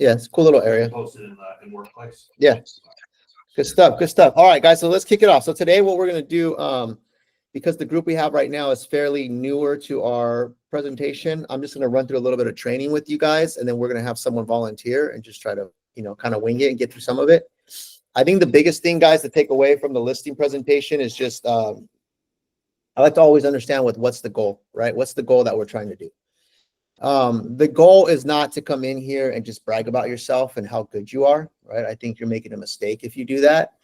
Yeah, it's a cool little area. Posted in workplace. Yeah. Good stuff. Good stuff. All right, guys. So let's kick it off. So today, what we're going to do, because the group we have right now is fairly newer to our presentation, I'm just going to run through a little bit of training with you guys, and then we're going to have someone volunteer and just try to, kind of wing it and get through some of it. I think the biggest thing, guys, to take away from the listing presentation is just, I like to always understand what's the goal, right? What's the goal that we're trying to do? The goal is not to come in here and just brag about yourself and how good you are, right? I think you're making a mistake if you do that.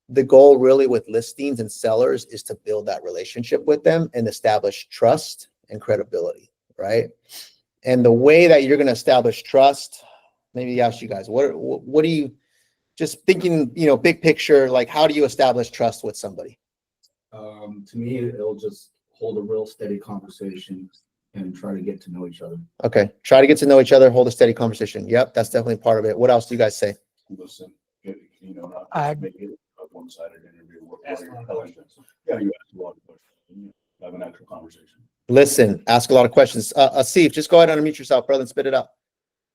The goal really with listings and sellers is to build that relationship with them and establish trust and credibility, right? And the way that you're going to establish trust, maybe ask you guys, what do you, just thinking, big picture, like how do you establish trust with somebody? To me, it'll just hold a real steady conversation and try to get to know each other. Okay. Try to get to know each other, hold a steady conversation. Yep. That's definitely part of it. What else do you guys say? Listen, not make it a one-sided interview. Ask a lot of questions. Yeah, you ask a lot of questions. Have an actual conversation. Listen, ask a lot of questions. Asif, just go ahead and unmute yourself, brother, and spit it out.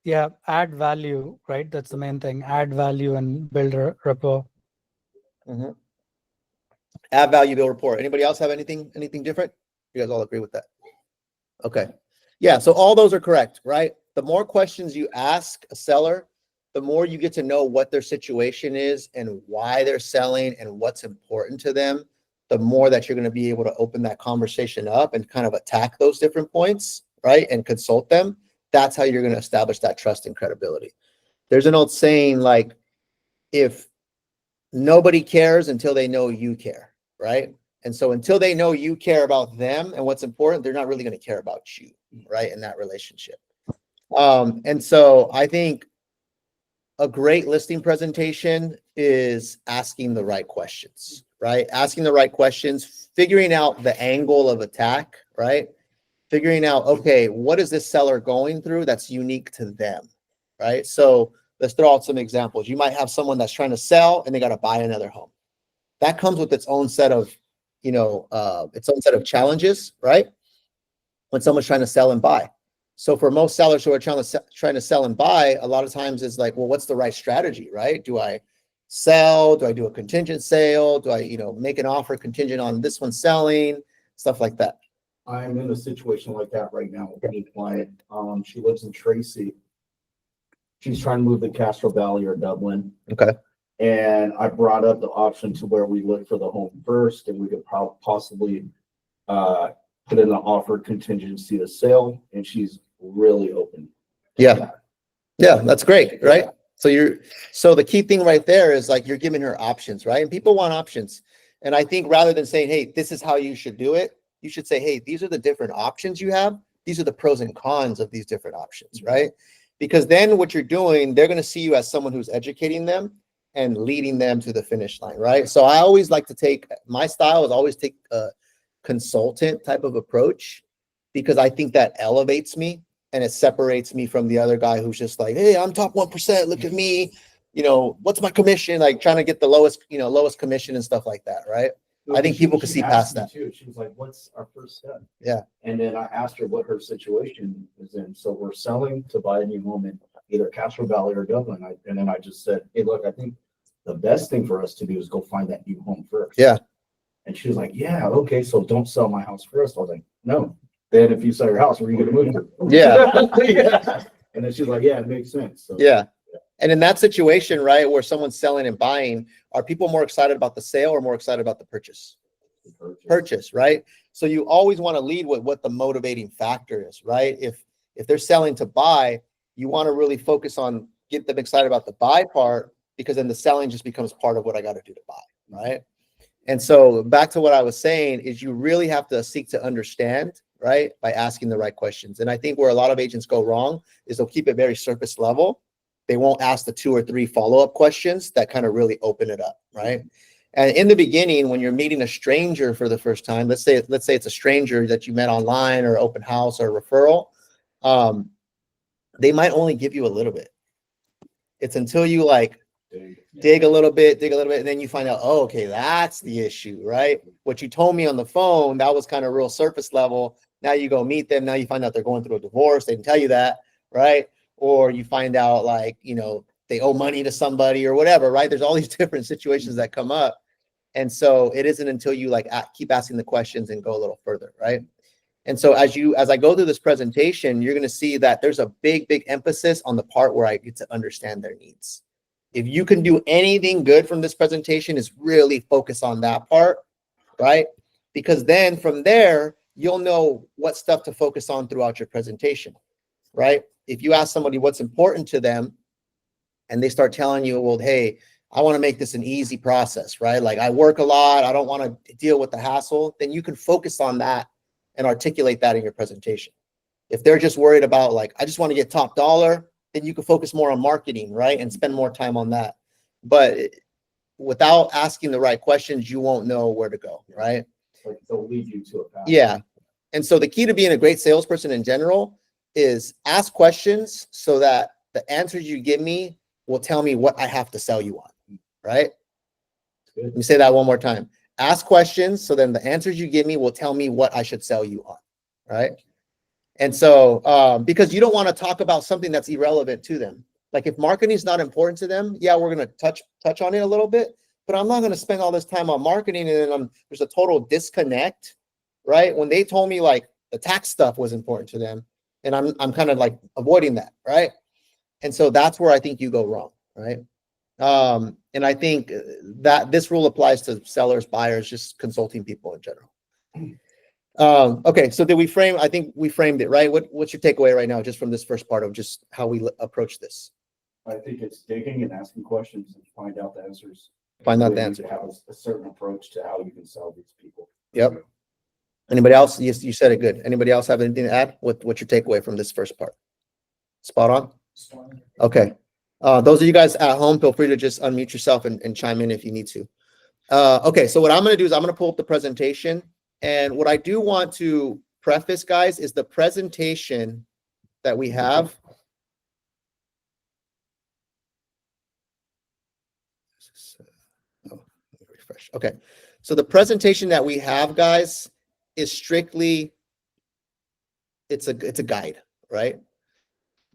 Yeah, add value, right? That's the main thing. Add value and build a rapport. Mm-hmm. Add value, build rapport. Anybody else have anything different? You guys all agree with that? Okay. Yeah, so all those are correct, right? The more questions you ask a seller, the more you get to know what their situation is and why they're selling and what's important to them, the more that you're going to be able to open that conversation up and kind of attack those different points, right? And consult them. That's how you're going to establish that trust and credibility. There's an old saying, like, if nobody cares until they know you care, right? And so until they know you care about them and what's important, they're not really going to care about you, right? In that relationship. And so I think a great listing presentation is asking the right questions, right? Asking the right questions, figuring out the angle of attack, right? Figuring out, okay, what is this seller going through that's unique to them, right? So let's throw out some examples. You might have someone that's trying to sell and they got to buy another home. That comes with its own set of, challenges, right? When someone's trying to sell and buy. So for most sellers who are trying to sell and buy, a lot of times it's like, well, what's the right strategy, right? Do I sell? Do I do a contingent sale? Do I, make an offer contingent on this one selling? Stuff like that. I'm in a situation like that right now with a client. She lives in Tracy. She's trying to move to Castro Valley or Dublin. Okay. And I brought up the option to where we look for the home first, and we could possibly put in an offer contingency to sale. And she's really open. Yeah. Yeah, that's great, right? Yeah. So the key thing right there is like you're giving her options, right? And people want options. And I think rather than saying, hey, this is how you should do it, you should say, hey, these are the different options you have. These are the pros and cons of these different options, right? Because then what you're doing, they're going to see you as someone who's educating them and leading them to the finish line, right? So I always like to my style is always take a consultant type of approach, because I think that elevates me and it separates me from the other guy who's just like, hey, I'm top 1%, look at me, what's my commission? Like trying to get the lowest commission and stuff like that, right? I think people can see past that. Too. She was like, what's our first step? Yeah. And then I asked her what her situation is in. So we're selling to buy a new home in either Castro Valley or Dublin. And then I just said, hey, look, I think the best thing for us to do is go find that new home first. Yeah. And she was like, yeah, okay, so don't sell my house first. I was like, no. Then if you sell your house, where are you going to move to? Yeah. Yeah. And then she's like, yeah, it makes sense. So, yeah. And in that situation, right, where someone's selling and buying, are people more excited about the sale or more excited about the purchase? Purchase, right? So you always want to lead with what the motivating factor is, right? If they're selling to buy, you want to really focus on get them excited about the buy part, because then the selling just becomes part of what I got to do to buy, right? And so back to what I was saying is you really have to seek to understand, right, by asking the right questions. And I think where a lot of agents go wrong is they'll keep it very surface level. They won't ask the 2 or 3 follow-up questions that kind of really open it up, right? And in the beginning, when you're meeting a stranger for the first time, let's say it's a stranger that you met online or open house or referral, they might only give you a little bit. It's until you dig a little bit, and then you find out, oh, okay, that's the issue, right? What you told me on the phone, that was kind of real surface level. Now you go meet them. Now you find out they're going through a divorce. They didn't tell you that, right? or you find out like, they owe money to somebody or whatever, right? There's all these different situations that come up. And so it isn't until you like keep asking the questions and go a little further, right? And so as I go through this presentation, you're going to see that there's a big emphasis on the part where I get to understand their needs. If you can do anything good from this presentation, is really focus on that part, right? Because then from there, you'll know what stuff to focus on throughout your presentation, right? If you ask somebody what's important to them and they start telling you, well, hey, I want to make this an easy process, right? Like I work a lot, I don't want to deal with the hassle, then you can focus on that and articulate that in your presentation. If they're just worried about like, I just want to get top dollar, then you can focus more on marketing, right? And spend more time on that. But without asking the right questions, you won't know where to go, right? Like they'll lead you to a path. Yeah. And so the key to being a great salesperson in general is ask questions so that the answers you give me will tell me what I have to sell you on, right? Good. Let me say that one more time. Ask questions so then the answers you give me will tell me what I should sell you on, right? And so because you don't want to talk about something that's irrelevant to them. Like if marketing is not important to them, yeah, we're going to touch on it a little bit, but I'm not going to spend all this time on marketing and then there's a total disconnect, right? When they told me like the tax stuff was important to them, and I'm kind of like avoiding that, right? And so that's where I think you go wrong, right? And I think that this rule applies to sellers, buyers, just consulting people in general. Okay, so did we frame? I think we framed it, right? What's your takeaway right now, just from this first part of just how we approach this? I think it's digging and asking questions and find out the answers. Find out the You answer. need to have a certain approach to how you can sell these people. Yep. Anybody else? You said it good. Anybody else have anything to add? What's your takeaway from this first part? Spot on? Okay. Those of you guys at home, feel free to just unmute yourself and chime in if you need to. Okay, so what I'm going to do is I'm going to pull up the presentation. And what I do want to preface, guys, is the presentation that we have. Oh, let me refresh. Okay, so the presentation that we have, guys, is strictly, it's a guide, right?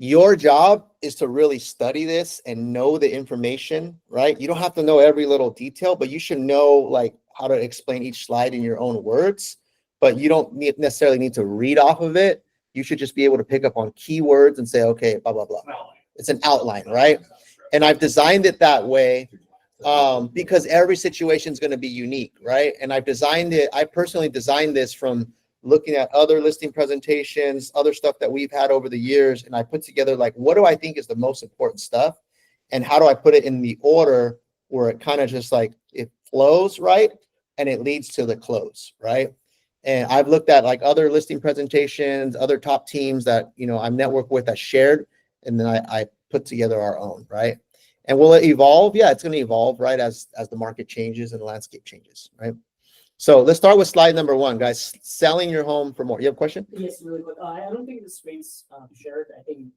Your job is to really study this and know the information, right? You don't have to know every little detail, but you should know like how to explain each slide in your own words, but you don't necessarily need to read off of it. You should just be able to pick up on keywords and say, okay, blah, blah, blah. It's an outline, right? And I've designed it that way because every situation is going to be unique, right? And I personally designed this from looking at other listing presentations, other stuff that we've had over the years. And I put together like, what do I think is the most important stuff? And how do I put it in the order where it kind of just like, it flows, right? And it leads to the close, right? And I've looked at like other listing presentations, other top teams that, I'm networked with that shared, and then I put together our own, right? And will it evolve? Yeah, it's going to evolve, right? As the market changes and the landscape changes, right? So let's start with slide number 1, guys. Selling your home for more. You have a question? Yes, really quick. I don't think the screen's shared. I think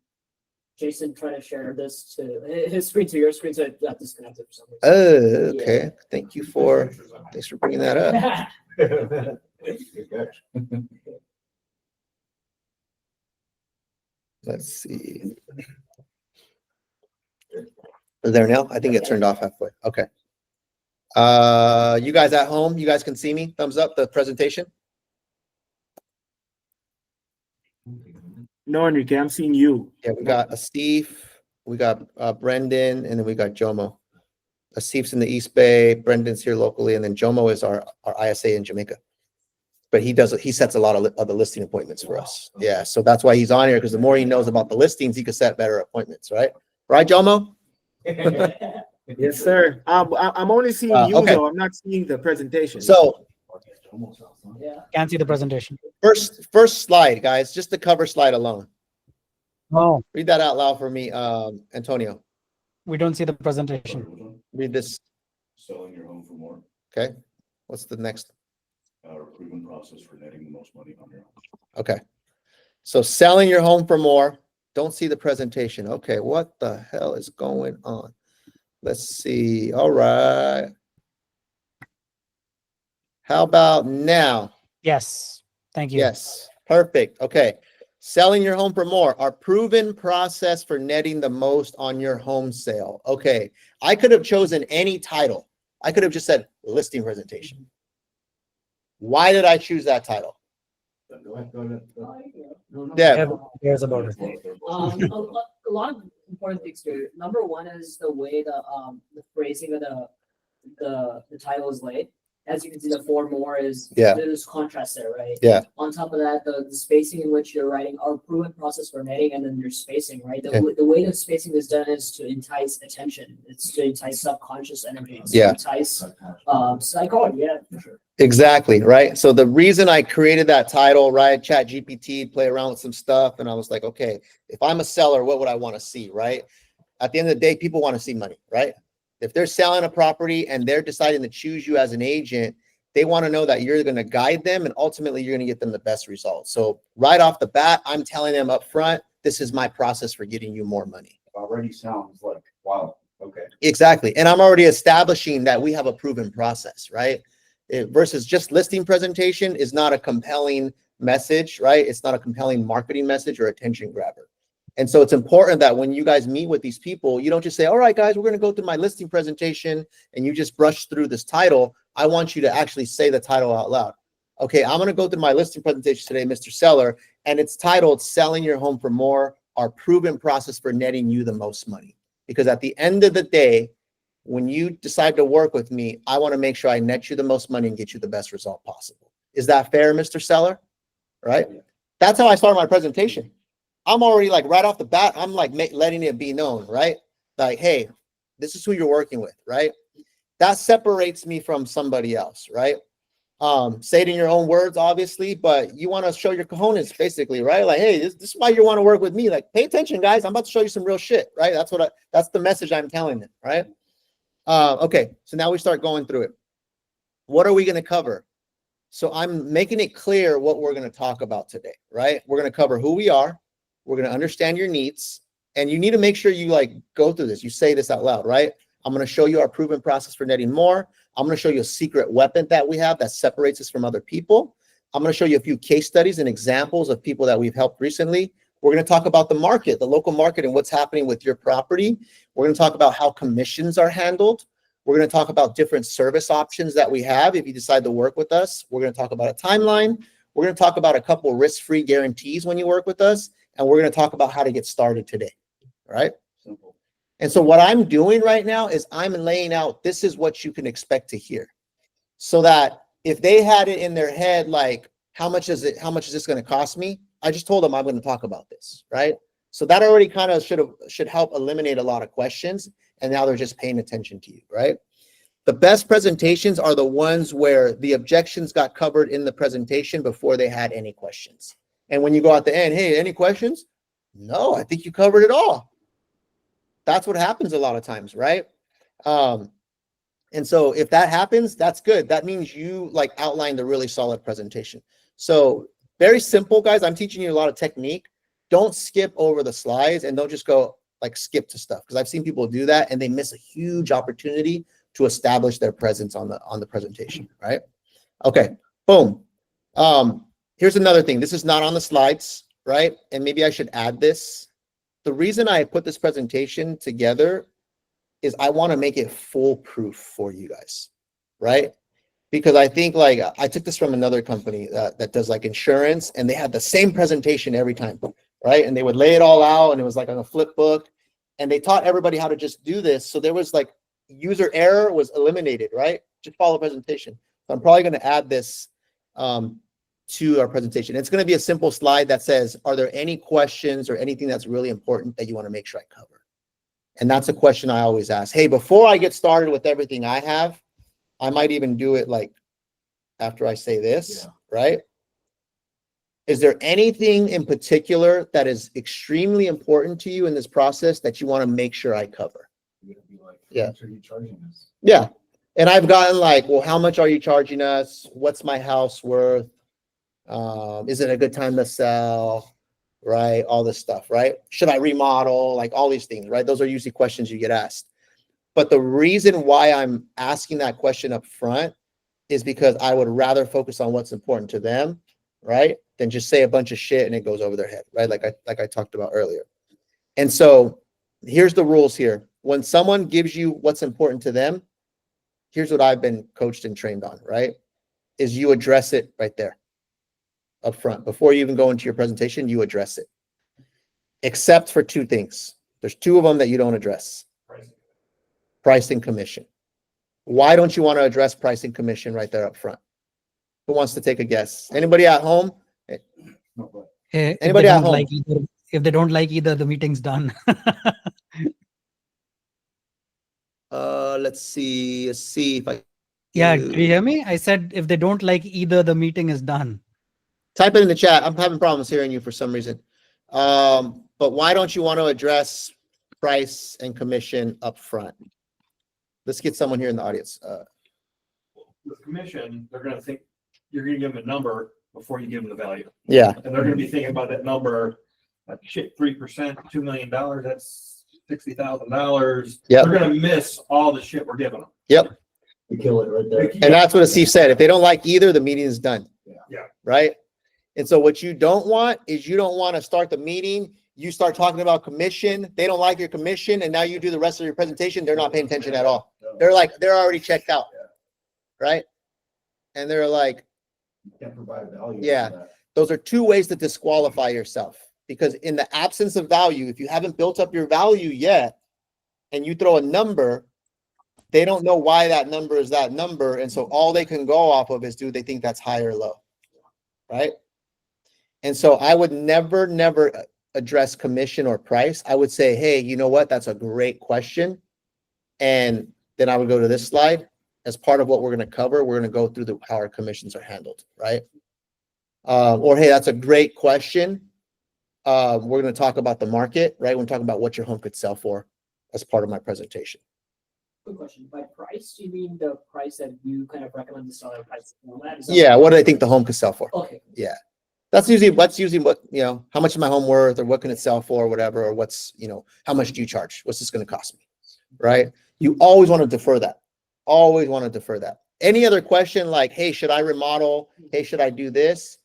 Jason tried to share this to his screen to your screen, so it got disconnected for some reason. Okay. Thanks for bringing that up. Good catch. Let's see. Is there now? I think it turned off halfway. Okay. You guys at home, you guys can see me? Thumbs up the presentation. No, Enrique, I'm seeing you. Yeah, we got Asif, we got Brendan, and then we got Jomo. Asif's in the East Bay, Brendan's here locally, and then Jomo is our ISA in Jamaica. But he sets a lot of the listing appointments for us. Yeah, so that's why he's on here, because the more he knows about the listings, he can set better appointments, right? Right, Jomo? Yes, sir. I'm only seeing you, okay. though. I'm not seeing the presentation. So Yeah. Can't see the presentation. first slide, guys, just the cover slide alone. Oh, Read that out loud for me, Antonio. we don't see the presentation. Read this. Selling your home for more, Okay. What's the next? proven process for netting the most money on your home. Okay. So selling your home for more. Don't see the presentation. Okay. What the hell is going on? Let's see. All right. How about now? Yes. Thank you. Yes. Perfect. Okay. Selling your home for more, our proven process for netting the most on your home sale. Okay, I could have chosen any title. I could have just said listing presentation. Why did I choose that title? Go ahead. Deb. Cares about it. A lot of important things here. Number one is the way the phrasing of the title is laid. As you can see, the four more is there's contrast there, right? Yeah. On top of that, the spacing in which you're writing our proven process for netting, and then your spacing, right? The way the spacing is done is to entice attention. It's to entice subconscious energy. It's to entice psychology. Yeah, for sure. Exactly, right? So the reason I created that title, right? Chat GPT, play around with some stuff, and I was like, okay, if I'm a seller, what would I want to see, right? At the end of the day, people want to see money, right? If they're selling a property and they're deciding to choose you as an agent, they want to know that you're going to guide them and ultimately you're going to get them the best results. So right off the bat, I'm telling them up front, this is my process for getting you more money. Already sounds like, wow, okay. Exactly. And I'm already establishing that we have a proven process, right? Versus just listing presentation is not a compelling message, right? It's not a compelling marketing message or attention grabber. And so it's important that when you guys meet with these people, you don't just say, all right, guys, we're going to go through my listing presentation and you just brush through this title. I want you to actually say the title out loud. Okay, I'm going to go through my listing presentation today, Mr. Seller, and it's titled Selling Your Home for More, Our Proven Process for Netting You the Most Money. Because at the end of the day, when you decide to work with me, I want to make sure I net you the most money and get you the best result possible. Is that fair, Mr. Seller? Right? That's how I start my presentation. I'm already like right off the bat, I'm like letting it be known, right? Like, hey, this is who you're working with, right? That separates me from somebody else, right? Say it in your own words, obviously, but you want to show your cojones, basically, right? Like, hey, this is why you want to work with me. Like, pay attention, guys. I'm about to show you some real shit, right? That's the message I'm telling them, right? Okay, so now we start going through it. What are we going to cover? So I'm making it clear what we're going to talk about today, right? We're going to cover who we are. We're going to understand your needs, and you need to make sure you like go through this. You say this out loud, right? I'm going to show you our proven process for netting more. I'm going to show you a secret weapon that we have that separates us from other people. I'm going to show you a few case studies and examples of people that we've helped recently. We're going to talk about the market, the local market, and what's happening with your property. We're going to talk about how commissions are handled. We're going to talk about different service options that we have if you decide to work with us. We're going to talk about a timeline. We're going to talk about a couple risk-free guarantees when you work with us. And we're going to talk about how to get started today. All right? Simple. And so what I'm doing right now is I'm laying out, this is what you can expect to hear. So that if they had it in their head, like, how much is this going to cost me? I just told them I'm going to talk about this, right? So that already kind of should help eliminate a lot of questions. And now they're just paying attention to you, right? The best presentations are the ones where the objections got covered in the presentation before they had any questions. And when you go at the end, hey, any questions? No, I think you covered it all. That's what happens a lot of times, right? And so if that happens, that's good. That means you like outlined a really solid presentation. So very simple, guys. I'm teaching you a lot of technique. Don't skip over the slides and don't just go like skip to stuff, because I've seen people do that and they miss a huge opportunity to establish their presence on the presentation, right? Okay, boom. Here's another thing. This is not on the slides, right? And maybe I should add this. The reason I put this presentation together is I want to make it foolproof for you guys, right? Because I think like I took this from another company that does like insurance, and they had the same presentation every time, right? And they would lay it all out, and it was like on a flip book, and they taught everybody how to just do this. So there was like user error was eliminated, right? Just follow the presentation. So I'm probably going to add this to our presentation. It's going to be a simple slide that says, are there any questions or anything that's really important that you want to make sure I cover? And that's a question I always ask. Hey, before I get started with everything I have, I might even do it like after I say this, right? Is there anything in particular that is extremely important to you in this process that you want to make sure I cover? You're gonna be like, Yeah. how much are you charging us? Yeah. And I've gotten like, well, how much are you charging us? What's my house worth? Is it a good time to sell? Right? All this stuff, right? Should I remodel? Like all these things, right? Those are usually questions you get asked. But the reason why I'm asking that question up front is because I would rather focus on what's important to them, right? than just say a bunch of shit and it goes over their head, right? Like I talked about earlier. And so here's the rules here. When someone gives you what's important to them, here's what I've been coached and trained on, right? Is you address it right there up front. Before you even go into your presentation, you address it. Except for two things. There's two of them that you don't address. Price and commission. Why don't you want to address price and commission right there up front? Who wants to take a guess? Anybody at home? Anybody at home? If they don't like either, the meeting's done. Let's see if I. Yeah, do you hear me? I said if they don't like either, the meeting is done. Type it in the chat. I'm having problems hearing you for some reason. But why don't you want to address price and commission up front? Let's get someone here in the audience. With commission, they're gonna think you're gonna give them a number before you give them the value. Yeah. And they're gonna be thinking about that number, like shit, 3%, $2 million, that's $60,000. Yep. They're gonna miss all the shit we're giving them. Yep. We kill it right there. And that's what Asif said. If they don't like either, the meeting is done. Yeah. Right. And so what you don't want is you don't want to start the meeting. You start talking about commission. They don't like your commission. And now you do the rest of your presentation. They're not paying attention at all. They're like, they're already checked out. Right. And they're like, You can't provide value. Yeah. for that. those are two ways to disqualify yourself. Because in the absence of value, if you haven't built up your value yet, and you throw a number, they don't know why that number is that number. And so all they can go off of is, do they think that's high or low? Right. And so I would never address commission or price. I would say, hey, you know what? That's a great question. And then I would go to this slide. As part of what we're going to cover, we're going to go through how our commissions are handled, right? Or, hey, that's a great question. We're going to talk about the market, right? We're talking about what your home could sell for as part of my presentation. Quick question. By price, do you mean the price that you kind of recommend the seller price? Yeah, what do I think the home could sell for? Okay. That's usually what, you know, how much is my home worth, or what can it sell for, or whatever, or what's, you know, how much do you charge? What's this going to cost me? Right? You always want to defer that. Always want to defer that. Any other question like, hey, should I remodel? Hey, should I do this?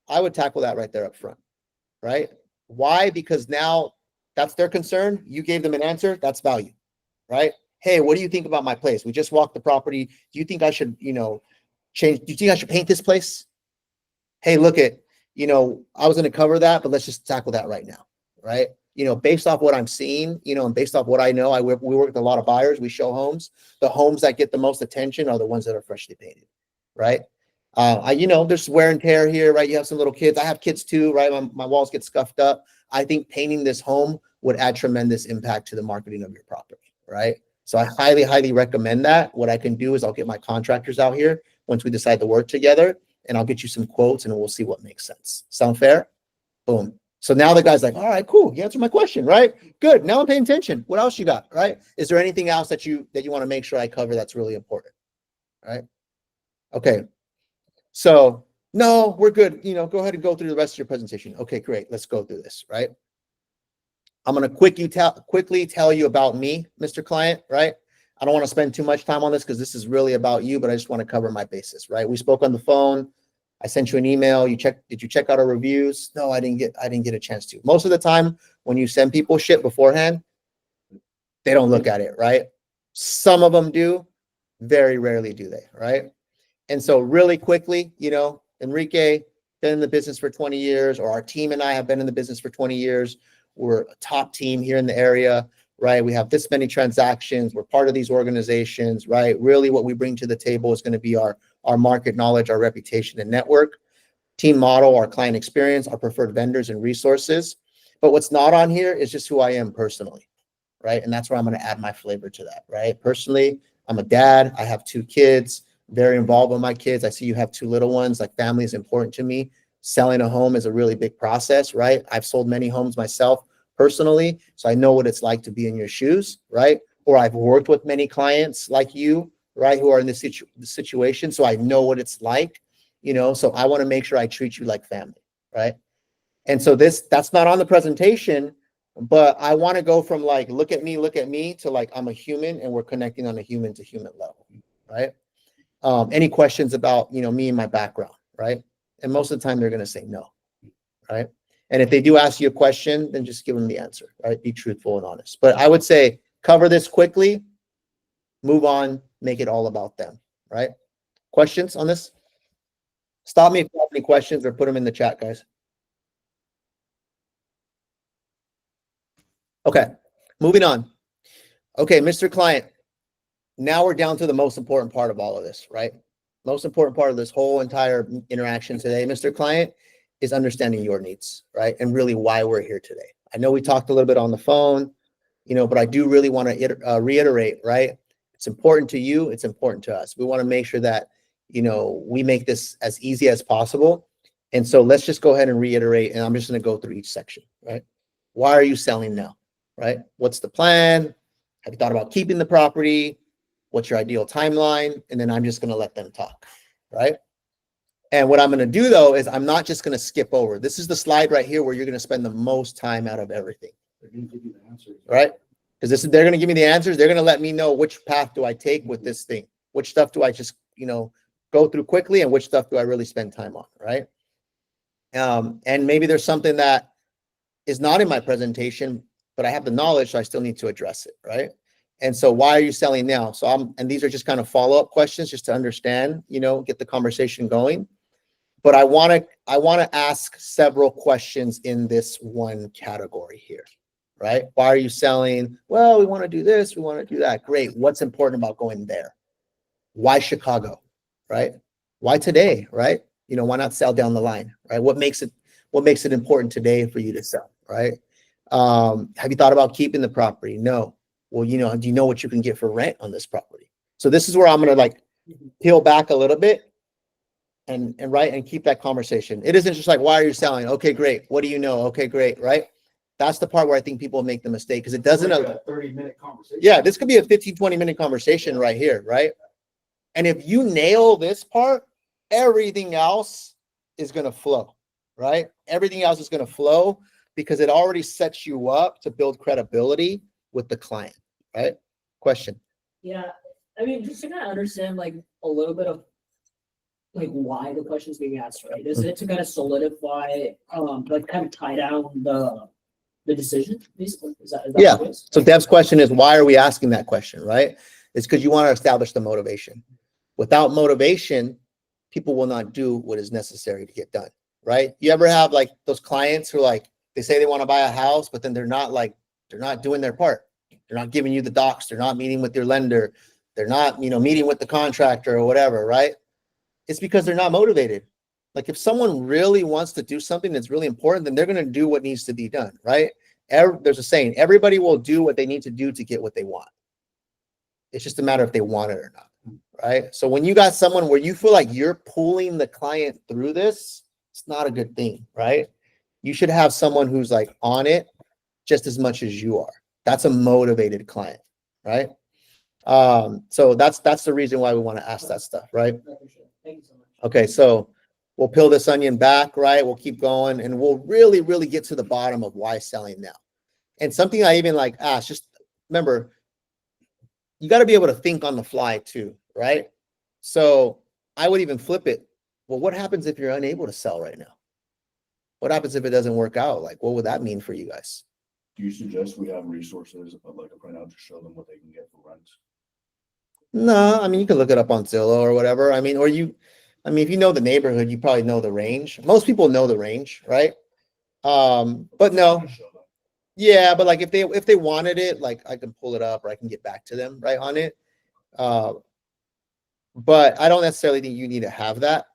I would tackle that right there up front. Right? Why? Because now that's their concern. You gave them an answer. That's value. Right? Hey, what do you think about my place? We just walked the property. Do you think I should, you know, change? Do you think I should paint this place? Hey, look at, you know, I was going to cover that, but let's just tackle that right now. Right? You know, based off what I'm seeing, you know, and based off what I know, we work with a lot of buyers. We show homes. The homes that get the most attention are the ones that are freshly painted. Right? You know, there's wear and tear here, right? You have some little kids. I have kids too, right? My walls get scuffed up. I think painting this home would add tremendous impact to the marketing of your property, right? So I highly recommend that. What I can do is I'll get my contractors out here once we decide to work together, and I'll get you some quotes and we'll see what makes sense. Sound fair? Boom. So now the guy's like, all right, cool. You answered my question, right? Good. Now I'm paying attention. What else you got, right? Is there anything else that you want to make sure I cover that's really important, right? Okay. So no, we're good. You know, go ahead and go through the rest of your presentation. Okay, great. Let's go through this, right? I'm going to quickly tell you about me, Mr. Client, right? I don't want to spend too much time on this because this is really about you, but I just want to cover my basis, right? We spoke on the phone. I sent you an email. Did you check out our reviews? No, I didn't get a chance to. Most of the time when you send people shit beforehand, they don't look at it, right? Some of them do. Very rarely do they, right? And so really quickly, you know, Enrique, been in the business for 20 years, or our team and I have been in the business for 20 years. We're a top team here in the area, right? We have this many transactions. We're part of these organizations, right? Really what we bring to the table is going to be our market knowledge, our reputation and network, team model, our client experience, our preferred vendors and resources. But what's not on here is just who I am personally, right? And that's where I'm going to add my flavor to that, right? Personally, I'm a dad. I have 2 kids, very involved with my kids. I see you have 2 little ones. Like, family is important to me. Selling a home is a really big process, right? I've sold many homes myself personally, so I know what it's like to be in your shoes, right? Or I've worked with many clients like you, right, who are in this situation, so I know what it's like, you know, so I want to make sure I treat you like family, right? And so that's not on the presentation, but I want to go from like, look at me to like, I'm a human and we're connecting on a human to human level, right? Any questions about, you know, me and my background, right? And most of the time they're going to say no, right? And if they do ask you a question, then just give them the answer, right? Be truthful and honest. But I would say cover this quickly, move on, make it all about them, right? Questions on this? Stop me if you have any questions or put them in the chat, guys. Okay, moving on. Okay, Mr. Client, now we're down to the most important part of all of this, right? Most important part of this whole entire interaction today, Mr. Client, is understanding your needs, right? And really why we're here today. I know we talked a little bit on the phone, but I do really want to reiterate, right? It's important to you. It's important to us. We want to make sure that, we make this as easy as possible. And so let's just go ahead and reiterate, and I'm just going to go through each section, right? Why are you selling now, right? What's the plan? Have you thought about keeping the property? What's your ideal timeline? And then I'm just going to let them talk, right? And what I'm going to do though, is I'm not just going to skip over. This is the slide right here where you're going to spend the most time out of everything. They're gonna give you the answers. Right? Because they're going to give me the answers. They're going to let me know which path do I take with this thing. Which stuff do I just, go through quickly, and which stuff do I really spend time on, right? And maybe there's something that is not in my presentation, but I have the knowledge, so I still need to address it, right? And so why are you selling now? And these are just kind of follow-up questions just to understand, get the conversation going. But I want to ask several questions in this one category here, right? Why are you selling? Well, we want to do this, we want to do that. Great. What's important about going there? Why Chicago, right? Why today, right? Why not sell down the line, right? What makes it important today for you to sell, right? Have you thought about keeping the property? No. Well, do you know what you can get for rent on this property? So this is where I'm going to peel back a little bit and keep that conversation. It isn't just like, why are you selling? Okay, great. What do you know? Okay, great. Right. That's the part where I think people make the mistake, because it doesn't. Like a 30-minute conversation. Yeah, this could be a 15, 20-minute conversation right here. Right. And if you nail this part, everything else is going to flow. Right. Everything else is going to flow because it already sets you up to build credibility with the client. Right. Question. Yeah. I mean, just to kind of understand a little bit of why the question's being asked, right? Is it to kind of solidify, kind of tie down the decision, basically? Is that Yeah. what it is? So Deb's question is, why are we asking that question, right? It's because you want to establish the motivation. Without motivation, people will not do what is necessary to get done, right? You ever have those clients who they say they want to buy a house, but then they're not doing their part. They're not giving you the docs. They're not meeting with your lender. They're not, meeting with the contractor or whatever, right? It's because they're not motivated. If someone really wants to do something that's really important, then they're going to do what needs to be done, right? There's a saying, everybody will do what they need to do to get what they want. It's just a matter if they want it or not, right? So when you got someone where you feel like you're pulling the client through this, it's not a good thing, right? You should have someone who's on it just as much as you are. That's a motivated client, right? So that's the reason why we want to ask that stuff, right? Thank you so much. Okay, so we'll peel this onion back, right? We'll keep going, and we'll really, really get to the bottom of why selling now. And something I even ask, just remember, you got to be able to think on the fly too, right? So I would even flip it. Well, what happens if you're unable to sell right now? What happens if it doesn't work out? What would that mean for you guys? Do you suggest we have resources like a printout to show them what they can get for rent? No, I mean, you can look it up on Zillow or whatever. I mean, if you know the neighborhood, you probably know the range. Most people know the range, right? But no, yeah, but if they wanted it, I can pull it up or I can get back to them right on it. But I don't necessarily think you need to have that.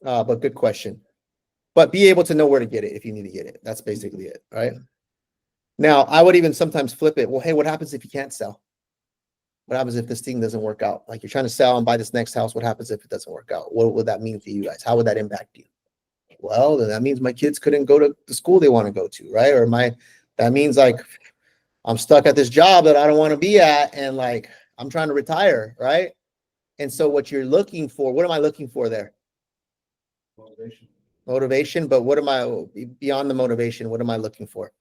But good question. But be able to know where to get it if you need to get it. That's basically it, right? Now, I would even sometimes flip it. Well, hey, what happens if you can't sell? What happens if this thing doesn't work out? You're trying to sell and buy this next house. What happens if it doesn't work out? What would that mean for you guys? How would that impact you? Well, then that means my kids couldn't go to the school they want to go to, right? Or that means I'm stuck at this job that I don't want to be at, and I'm trying to retire, right? And so what you're looking for, what am I looking for there? Motivation, but what am I, beyond the motivation, what am I looking for?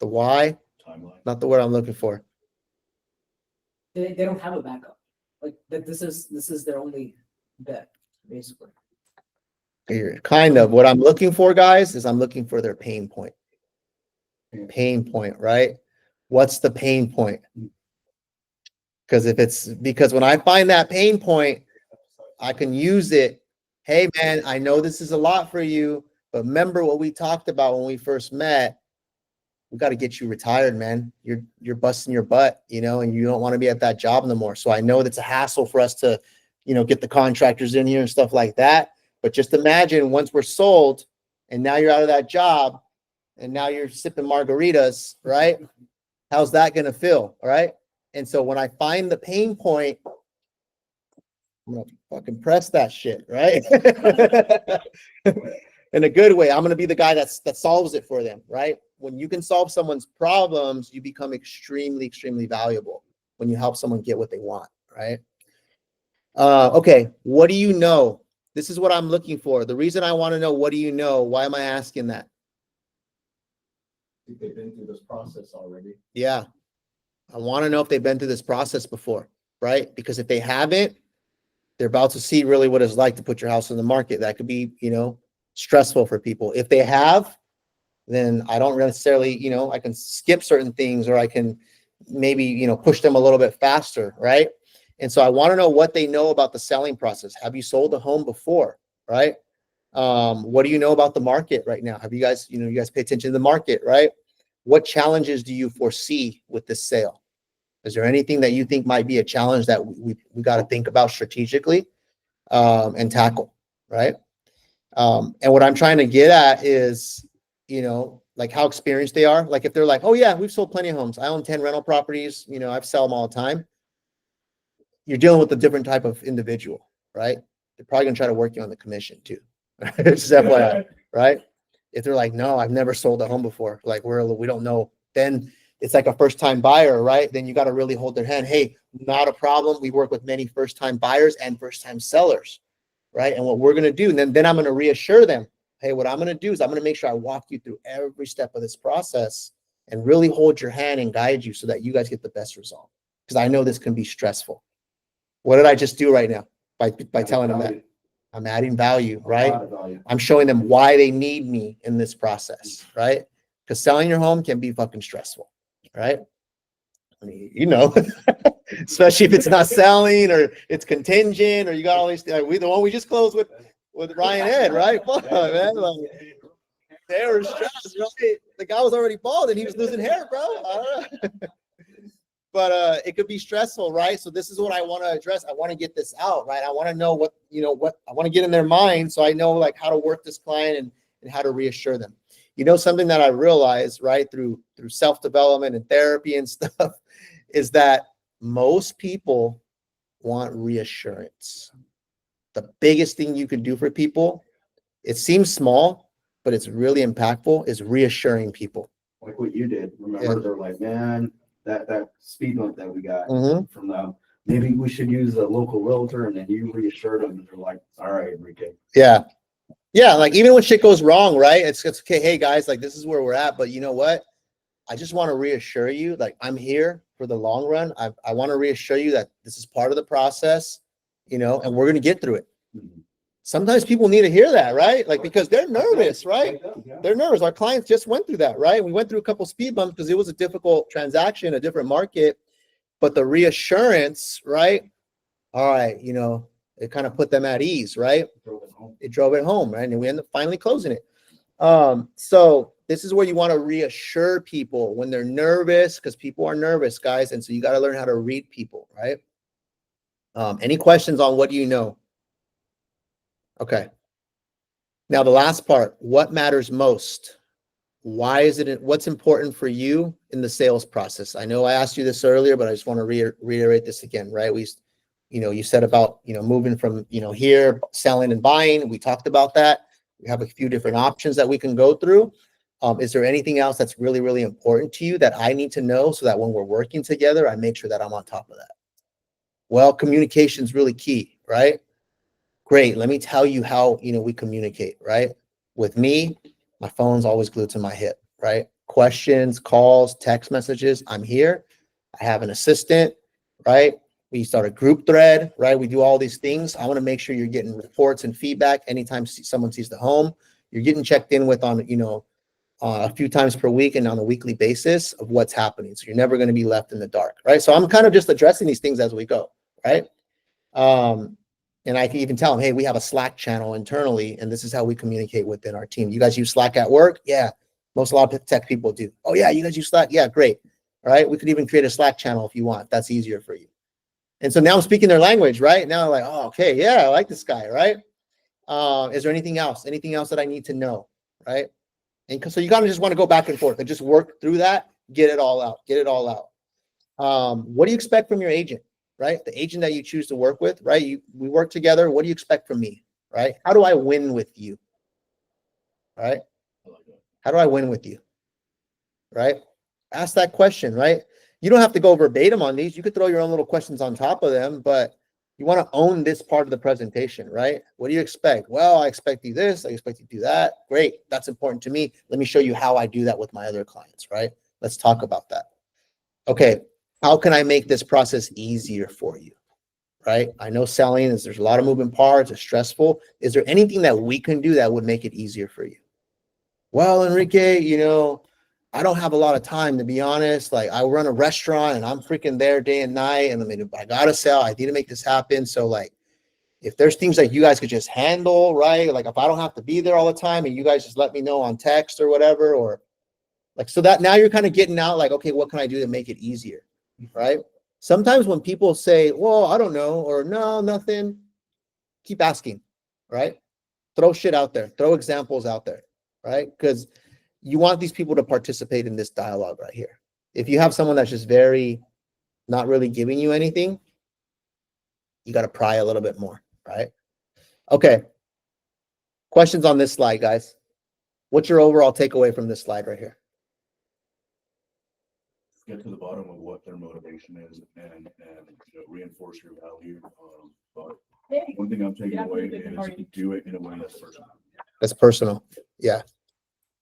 The why? Timeline. Not the word I'm looking for. They don't have a backup. This is their only bet, basically. Kind of what I'm looking for, guys, is I'm looking for their pain point. Pain point, right? What's the pain point? Because when I find that pain point, I can use it. Hey, man, I know this is a lot for you, but remember what we talked about when we first met. We got to get you retired, man. You're busting your butt, and you don't want to be at that job no more. So I know that's a hassle for us to, get the contractors in here and stuff like that. But just imagine once we're sold and now you're out of that job and now you're sipping margaritas, right? How's that going to feel? All right. And so when I find the pain point, I'm going to fucking press that shit, right? In a good way. I'm going to be the guy that solves it for them, right? When you can solve someone's problems, you become extremely, extremely valuable when you help someone get what they want, right? Okay. What do you know? This is what I'm looking for. The reason I want to know, what do you know? Why am I asking that? They've been through this process already. Yeah. I want to know if they've been through this process before, right? Because if they haven't, they're about to see really what it's like to put your house on the market. That could be, stressful for people. If they have, then I don't necessarily, I can skip certain things, or I can maybe, push them a little bit faster, right? And so I want to know what they know about the selling process. Have you sold a home before, right? What do you know about the market right now? Have you guys, you guys pay attention to the market, right? What challenges do you foresee with this sale? Is there anything that you think might be a challenge that we got to think about strategically and tackle, right? And what I'm trying to get at is, like how experienced they are. Like if they're like, oh yeah, we've sold plenty of homes. I own 10 rental properties. I've sell them all the time. You're dealing with a different type of individual, right? They're probably gonna try to work you on the commission too. Just FYI, right? If they're like, no, I've never sold a home before, like we don't know, then it's like a first-time buyer, right? Then you got to really hold their hand. Hey, not a problem. We work with many first-time buyers and first-time sellers, right? And what we're gonna do, and then I'm gonna reassure them. Hey, what I'm gonna do is I'm gonna make sure I walk you through every step of this process and really hold your hand and guide you so that you guys get the best result. Because I know this can be stressful. What did I just do right now by telling them that? I'm adding value, right? I'm showing them why they need me in this process, right? Because selling your home can be fucking stressful, right? I mean, especially if it's not selling or it's contingent or you got all these. The one we just closed with Ryan Ed, right? Fuck, man, like, they were stressed, right? The guy was already bald and he was losing hair, bro. I don't know. But it could be stressful, right? So this is what I want to address. I want to get this out, right? I want to know what I want to get in their mind so I know like how to work this client and how to reassure them. Something that I realized, right, through self-development and therapy and stuff is that most people want reassurance. The biggest thing you can do for people, it seems small, but it's really impactful, is reassuring people. Like what you did. Remember, they're like, man, that speed bump that we got from them, maybe we should use a local realtor, and then you reassured them, and they're like, all right, Enrique. Yeah. Like even when shit goes wrong, right? It's okay. Hey guys, like this is where we're at, but you know what? I just want to reassure you, like I'm here for the long run. I want to reassure you that this is part of the process, and we're going to get through it. Sometimes people need to hear that, right? Like, because they're nervous, right? They're nervous. Our clients just went through that, right? We went through a couple speed bumps because it was a difficult transaction, a different market, but the reassurance, right? All right. It kind of put them at ease, right? It drove it home, right? And we ended up finally closing it. So this is where you want to reassure people when they're nervous, because people are nervous, guys. And so you got to learn how to read people, right? Any questions on what do you know? Okay. Now the last part, what matters most? Why is it, what's important for you in the sales process? I know I asked you this earlier, but I just want to reiterate this again, right? You said about, moving from, here, selling and buying. We talked about that. We have a few different options that we can go through. Is there anything else that's really, really important to you that I need to know so that when we're working together, I make sure that I'm on top of that? Well, communication is really key, right? Great. Let me tell you how, we communicate, right? With me, my phone's always glued to my hip, right? Questions, calls, text messages. I'm here. I have an assistant, right? We start a group thread, right? We do all these things. I want to make sure you're getting reports and feedback anytime someone sees the home. You're getting checked in with on, a few times per week and on a weekly basis of what's happening. So you're never going to be left in the dark, right? So I'm kind of just addressing these things as we go, right? And I can even tell them, hey, we have a Slack channel internally, and this is how we communicate within our team. You guys use Slack at work? Yeah. A lot of tech people do. Oh yeah, you guys use Slack? Yeah, great. All right. We could even create a Slack channel if you want. That's easier for you. And so now I'm speaking their language, right? Now I'm like, oh, okay, yeah, I like this guy, right? Is there anything else? Anything else that I need to know, right? And so you kind of just want to go back and forth and just work through that, get it all out. What do you expect from your agent, right? The agent that you choose to work with, right? We work together. What do you expect from me, right? How do I win with you, right? How do I win with you, right? Ask that question, right? You don't have to go verbatim on these. You could throw your own little questions on top of them, but you want to own this part of the presentation, right? What do you expect? Well, I expect you this. I expect you to do that. Great. That's important to me. Let me show you how I do that with my other clients, right? Let's talk about that. Okay. How can I make this process easier for you, right? I know selling there's a lot of moving parts. It's stressful. Is there anything that we can do that would make it easier for you? Well, Enrique, I don't have a lot of time, to be honest. Like, I run a restaurant and I'm freaking there day and night. And I got to sell. I need to make this happen. So like, if there's things that you guys could just handle, right? Like if I don't have to be there all the time and you guys just let me know on text or whatever, or like, so that now you're kind of getting out like, okay, what can I do to make it easier? Right? Sometimes when people say, well, I don't know, or no, nothing, keep asking, right? Throw shit out there, throw examples out there, right? Because you want these people to participate in this dialogue right here. If you have someone that's just not really giving you anything, you got to pry a little bit more, right? Okay. Questions on this slide, guys? What's your overall takeaway from this slide right here? Get to the bottom of what their motivation is and reinforce your value. But one thing I'm taking away is do it in a way that's personal. That's personal. Yeah,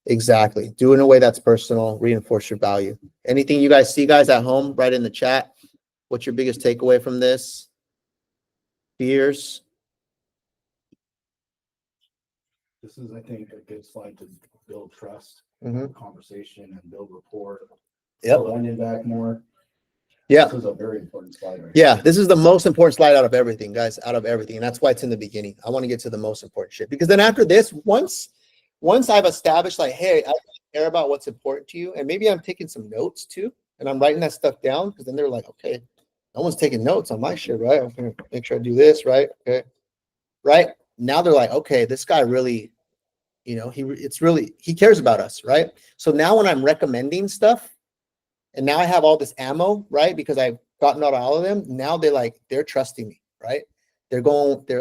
exactly. Do it in a way that's personal. Reinforce your value. Anything you guys see, guys, at home, write in the chat. What's your biggest takeaway from this? Fears? This is, I think, a good slide to build trust, Mhm. conversation, and build rapport. Yep. Winding back more. Yeah. This is a very important slide right Yeah, this is the most important slide out of everything, guys, out of everything. And that's why it's in the beginning. I want to get to the most important shit. Because then after this, once I've established like, hey, I care about what's important to you, and maybe I'm taking some notes too, and I'm writing that stuff down, because then they're like, okay, no one's taking notes on my shit, right? I'm going to make sure I do this, right? Okay. Right? Now they're like, okay, this guy really, he cares about us, right? So now when I'm recommending stuff, and now I have all this ammo, right? Because I've gotten out all of them. Now they're trusting me, right? They're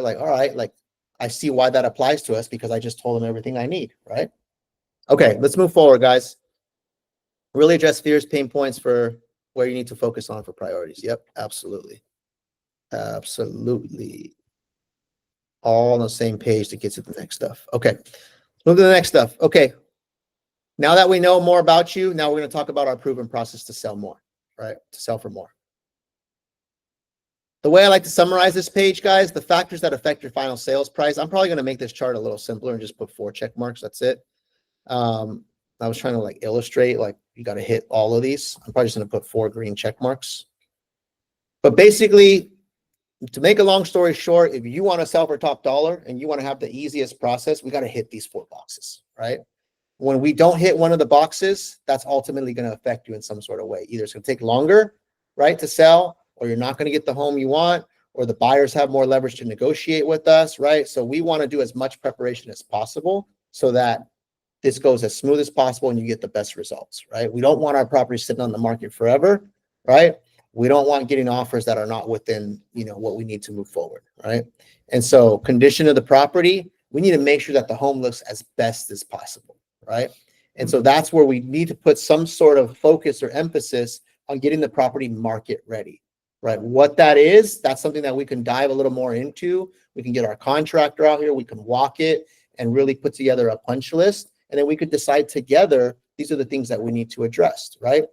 like, all right, like I see why that applies to us because I just told them everything I need, right? Okay, let's move forward, guys. Really address fears, pain points for where you need to focus on for priorities. Yep, absolutely. Absolutely. All on the same page to get to the next stuff. Okay, move to the next stuff. Okay. Now that we know more about you, now we're going to talk about our proven process to sell more, right? To sell for more. The way I like to summarize this page, guys, the factors that affect your final sales price. I'm probably going to make this chart a little simpler and just put 4 check marks. That's it. I was trying to like illustrate, like you got to hit all of these. I'm probably just going to put 4 green check marks. But basically, to make a long story short, if you want to sell for top dollar and you want to have the easiest process, we got to hit these 4 boxes, right? When we don't hit one of the boxes, that's ultimately going to affect you in some sort of way. Either it's going to take longer, right, to sell, or you're not going to get the home you want, or the buyers have more leverage to negotiate with us, right? So we want to do as much preparation as possible so that this goes as smooth as possible and you get the best results, right? We don't want our property sitting on the market forever, right? We don't want getting offers that are not within, what we need to move forward, right? And so condition of the property, we need to make sure that the home looks as best as possible. Right. And so that's where we need to put some sort of focus or emphasis on getting the property market ready, right? What that is, that's something that we can dive a little more into. We can get our contractor out here. We can walk it and really put together a punch list. And then we could decide together, these are the things that we need to address, right?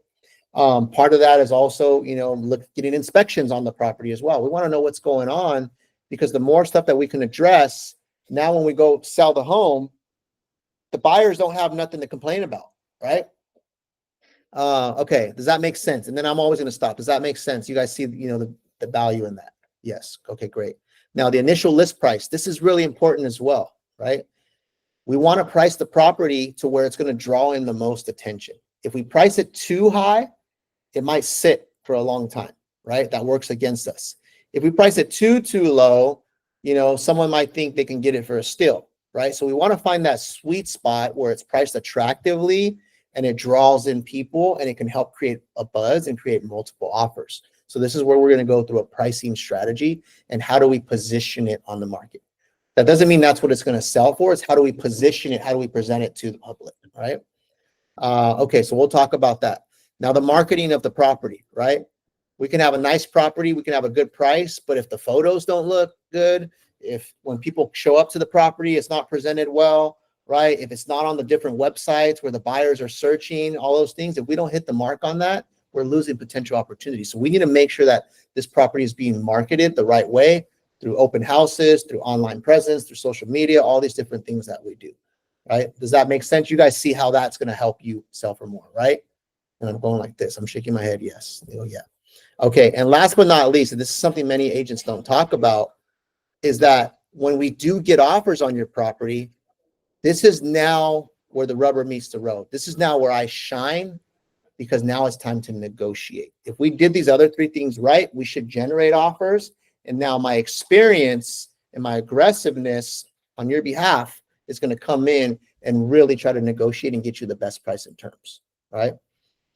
Part of that is also, getting inspections on the property as well. We want to know what's going on, because the more stuff that we can address, now when we go sell the home, the buyers don't have nothing to complain about, right? Okay, does that make sense? And then I'm always going to stop. Does that make sense? You guys see, the value in that? Yes. Okay, great. Now the initial list price, this is really important as well, right? We want to price the property to where it's going to draw in the most attention. If we price it too high, it might sit for a long time, right? That works against us. If we price it too low, someone might think they can get it for a steal, right? So we want to find that sweet spot where it's priced attractively and it draws in people, and it can help create a buzz and create multiple offers. So this is where we're going to go through a pricing strategy and how do we position it on the market. That doesn't mean that's what it's going to sell for. It's how do we position it? How do we present it to the public, right? Okay, so we'll talk about that. Now the marketing of the property, right? We can have a nice property, we can have a good price, but if the photos don't look good, if when people show up to the property, it's not presented well, right? If it's not on the different websites where the buyers are searching, all those things, if we don't hit the mark on that, we're losing potential opportunities. So we need to make sure that this property is being marketed the right way through open houses, through online presence, through social media, all these different things that we do, right? Does that make sense? You guys see how that's going to help you sell for more, right? And I'm going like this. I'm shaking my head. Yes. Oh, yeah. Okay. And last but not least, and this is something many agents don't talk about, is that when we do get offers on your property, this is now where the rubber meets the road. This is now where I shine, because now it's time to negotiate. If we did these other three things right, we should generate offers. And now my experience and my aggressiveness on your behalf is going to come in and really try to negotiate and get you the best price and terms, right?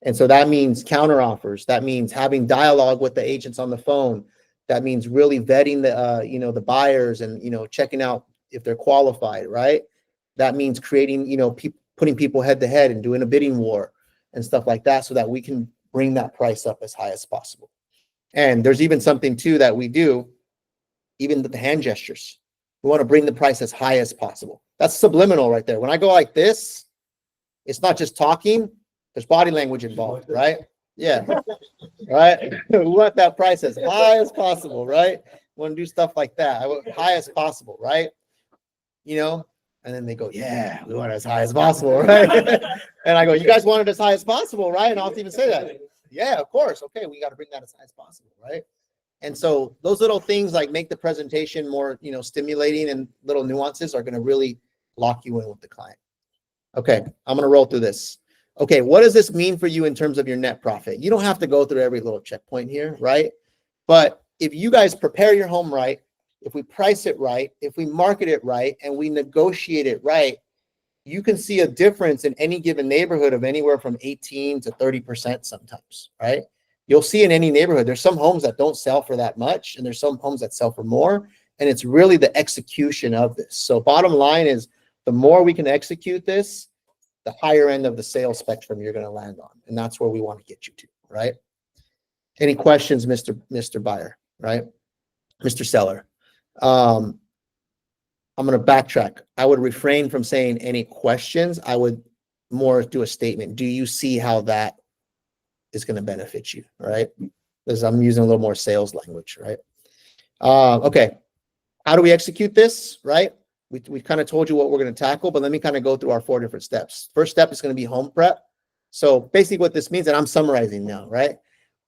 And so that means counter offers. That means having dialogue with the agents on the phone. That means really vetting the buyers and, checking out if they're qualified, right? That means creating, putting people head to head and doing a bidding war and stuff like that, so that we can bring that price up as high as possible. And there's even something too that we do, even the hand gestures. We want to bring the price as high as possible. That's subliminal right there. When I go like this, it's not just talking, there's body language involved, right? Yeah, right. We want that price as high as possible, right? We want to do stuff like that. I want high as possible, right? And then they go, yeah, we want it as high as possible, right? And I go, you guys want it as high as possible, right? And I'll even say that. Yeah, of course. Okay, we got to bring that as high as possible, right? And so those little things like make the presentation more, stimulating, and little nuances are going to really lock you in with the client. Okay, I'm going to roll through this. Okay, what does this mean for you in terms of your net profit? You don't have to go through every little checkpoint here, right? But if you guys prepare your home right, if we price it right, if we market it right, and we negotiate it right, you can see a difference in any given neighborhood of anywhere from 18 to 30% sometimes, right? You'll see in any neighborhood, there's some homes that don't sell for that much, and there's some homes that sell for more, and it's really the execution of this. So bottom line is, the more we can execute this, the higher end of the sales spectrum you're going to land on, and that's where we want to get you to, right? Any questions, Mr. Buyer, right? Mr. Seller. I'm going to backtrack. I would refrain from saying any questions. I would more do a statement. Do you see how that is going to benefit you, right? Because I'm using a little more sales language, right? Okay. How do we execute this, right? We kind of told you what we're going to tackle, but let me kind of go through our 4 different steps. First step is going to be home prep. So basically what this means, and I'm summarizing now, right?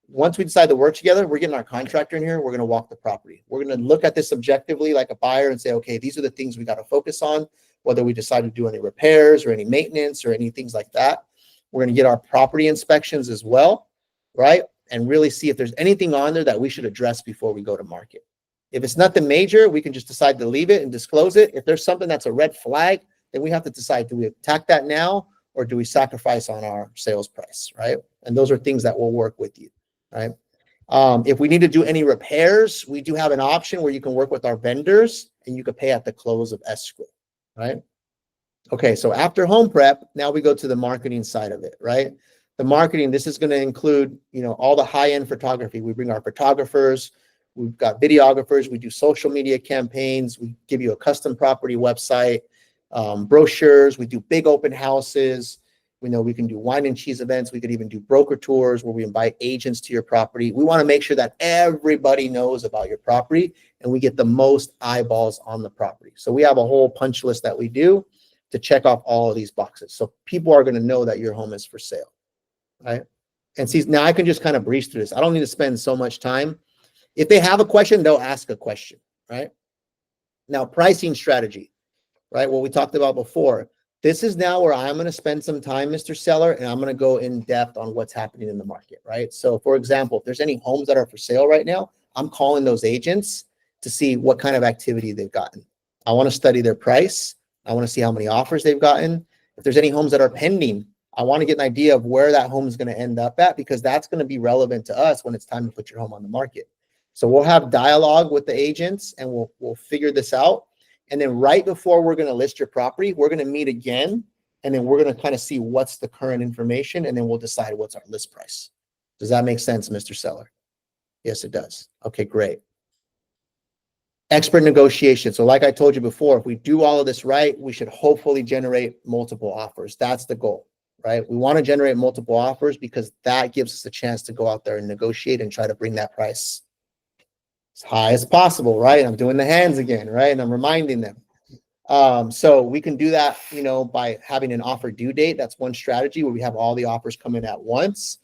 Once we decide to work together, we're getting our contractor in here. We're going to walk the property. We're going to look at this objectively like a buyer and say, okay, these are the things we got to focus on, whether we decide to do any repairs or any maintenance or any things like that. We're going to get our property inspections as well, right? And really see if there's anything on there that we should address before we go to market. If it's nothing major, we can just decide to leave it and disclose it. If there's something that's a red flag, then we have to decide, do we attack that now or do we sacrifice on our sales price, right? And those are things that will work with you, right? If we need to do any repairs, we do have an option where you can work with our vendors and you can pay at the close of escrow, right? Okay, so after home prep, now we go to the marketing side of it, right? The marketing, this is going to include, all the high-end photography. We bring our photographers, we've got videographers, we do social media campaigns, we give you a custom property website, brochures, we do big open houses, We know we can do wine and cheese events. We could even do broker tours where we invite agents to your property. We want to make sure that everybody knows about your property and we get the most eyeballs on the property. So we have a whole punch list that we do to check off all of these boxes. So people are going to know that your home is for sale, right? And see, now I can just kind of breeze through this. I don't need to spend so much time. If they have a question, they'll ask a question, right? Now, pricing strategy, right? What we talked about before. This is now where I'm going to spend some time, Mr. Seller, and I'm going to go in depth on what's happening in the market, right? So, for example, if there's any homes that are for sale right now, I'm calling those agents to see what kind of activity they've gotten. I want to study their price. I want to see how many offers they've gotten. If there's any homes that are pending, I want to get an idea of where that home is going to end up at, because that's going to be relevant to us when it's time to put your home on the market. So we'll have dialogue with the agents and we'll figure this out. And then right before we're going to list your property, we're going to meet again. And then we're going to kind of see what's the current information. And then we'll decide what's our list price. Does that make sense, Mr. Seller? Yes, it does. Okay, great. Expert negotiation. So like I told you before, if we do all of this right, we should hopefully generate multiple offers. That's the goal, right? We want to generate multiple offers because that gives us a chance to go out there and negotiate and try to bring that price as high as possible, right? I'm doing the hands again, right? And I'm reminding them. So we can do that, you know, by having an offer due date. That's one strategy where we have all the offers come in at once.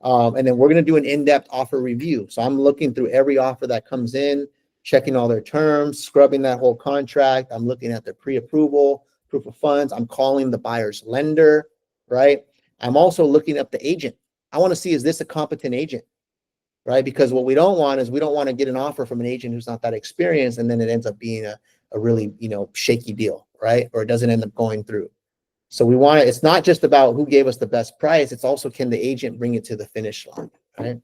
And then we're going to do an in-depth offer review. So I'm looking through every offer that comes in, checking all their terms, scrubbing that whole contract. I'm looking at their pre-approval, proof of funds. I'm calling the buyer's lender, right? I'm also looking up the agent. I want to see, is this a competent agent? Right? Because what we don't want is we don't want to get an offer from an agent who's not that experienced, and then it ends up being a really, you know, shaky deal, right? Or it doesn't end up going through. So we want to, it's not just about who gave us the best price. It's also, can the agent bring it to the finish line, right?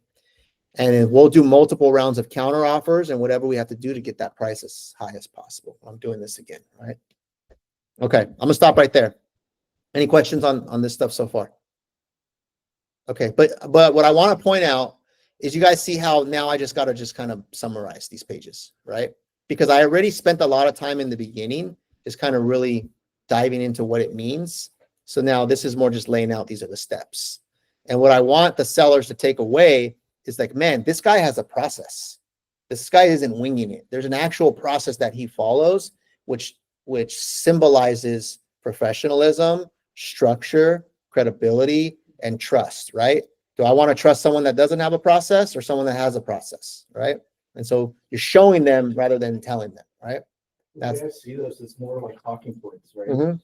And then we'll do multiple rounds of counter offers and whatever we have to do to get that price as high as possible. I'm doing this again, right? Okay, I'm gonna stop right there. Any questions on this stuff so far? Okay, but what I want to point out is you guys see how now I just got to just kind of summarize these pages, right? Because I already spent a lot of time in the beginning just kind of really diving into what it means. So now this is more just laying out, these are the steps. And what I want the sellers to take away is like, man, this guy has a process. This guy isn't winging it. There's an actual process that he follows, which symbolizes professionalism, structure, credibility, and trust, right? Do I want to trust someone that doesn't have a process or someone that has a process, right? And so you're showing them rather than telling them, right? That's, I see this, it's more like talking points, right? Mhm.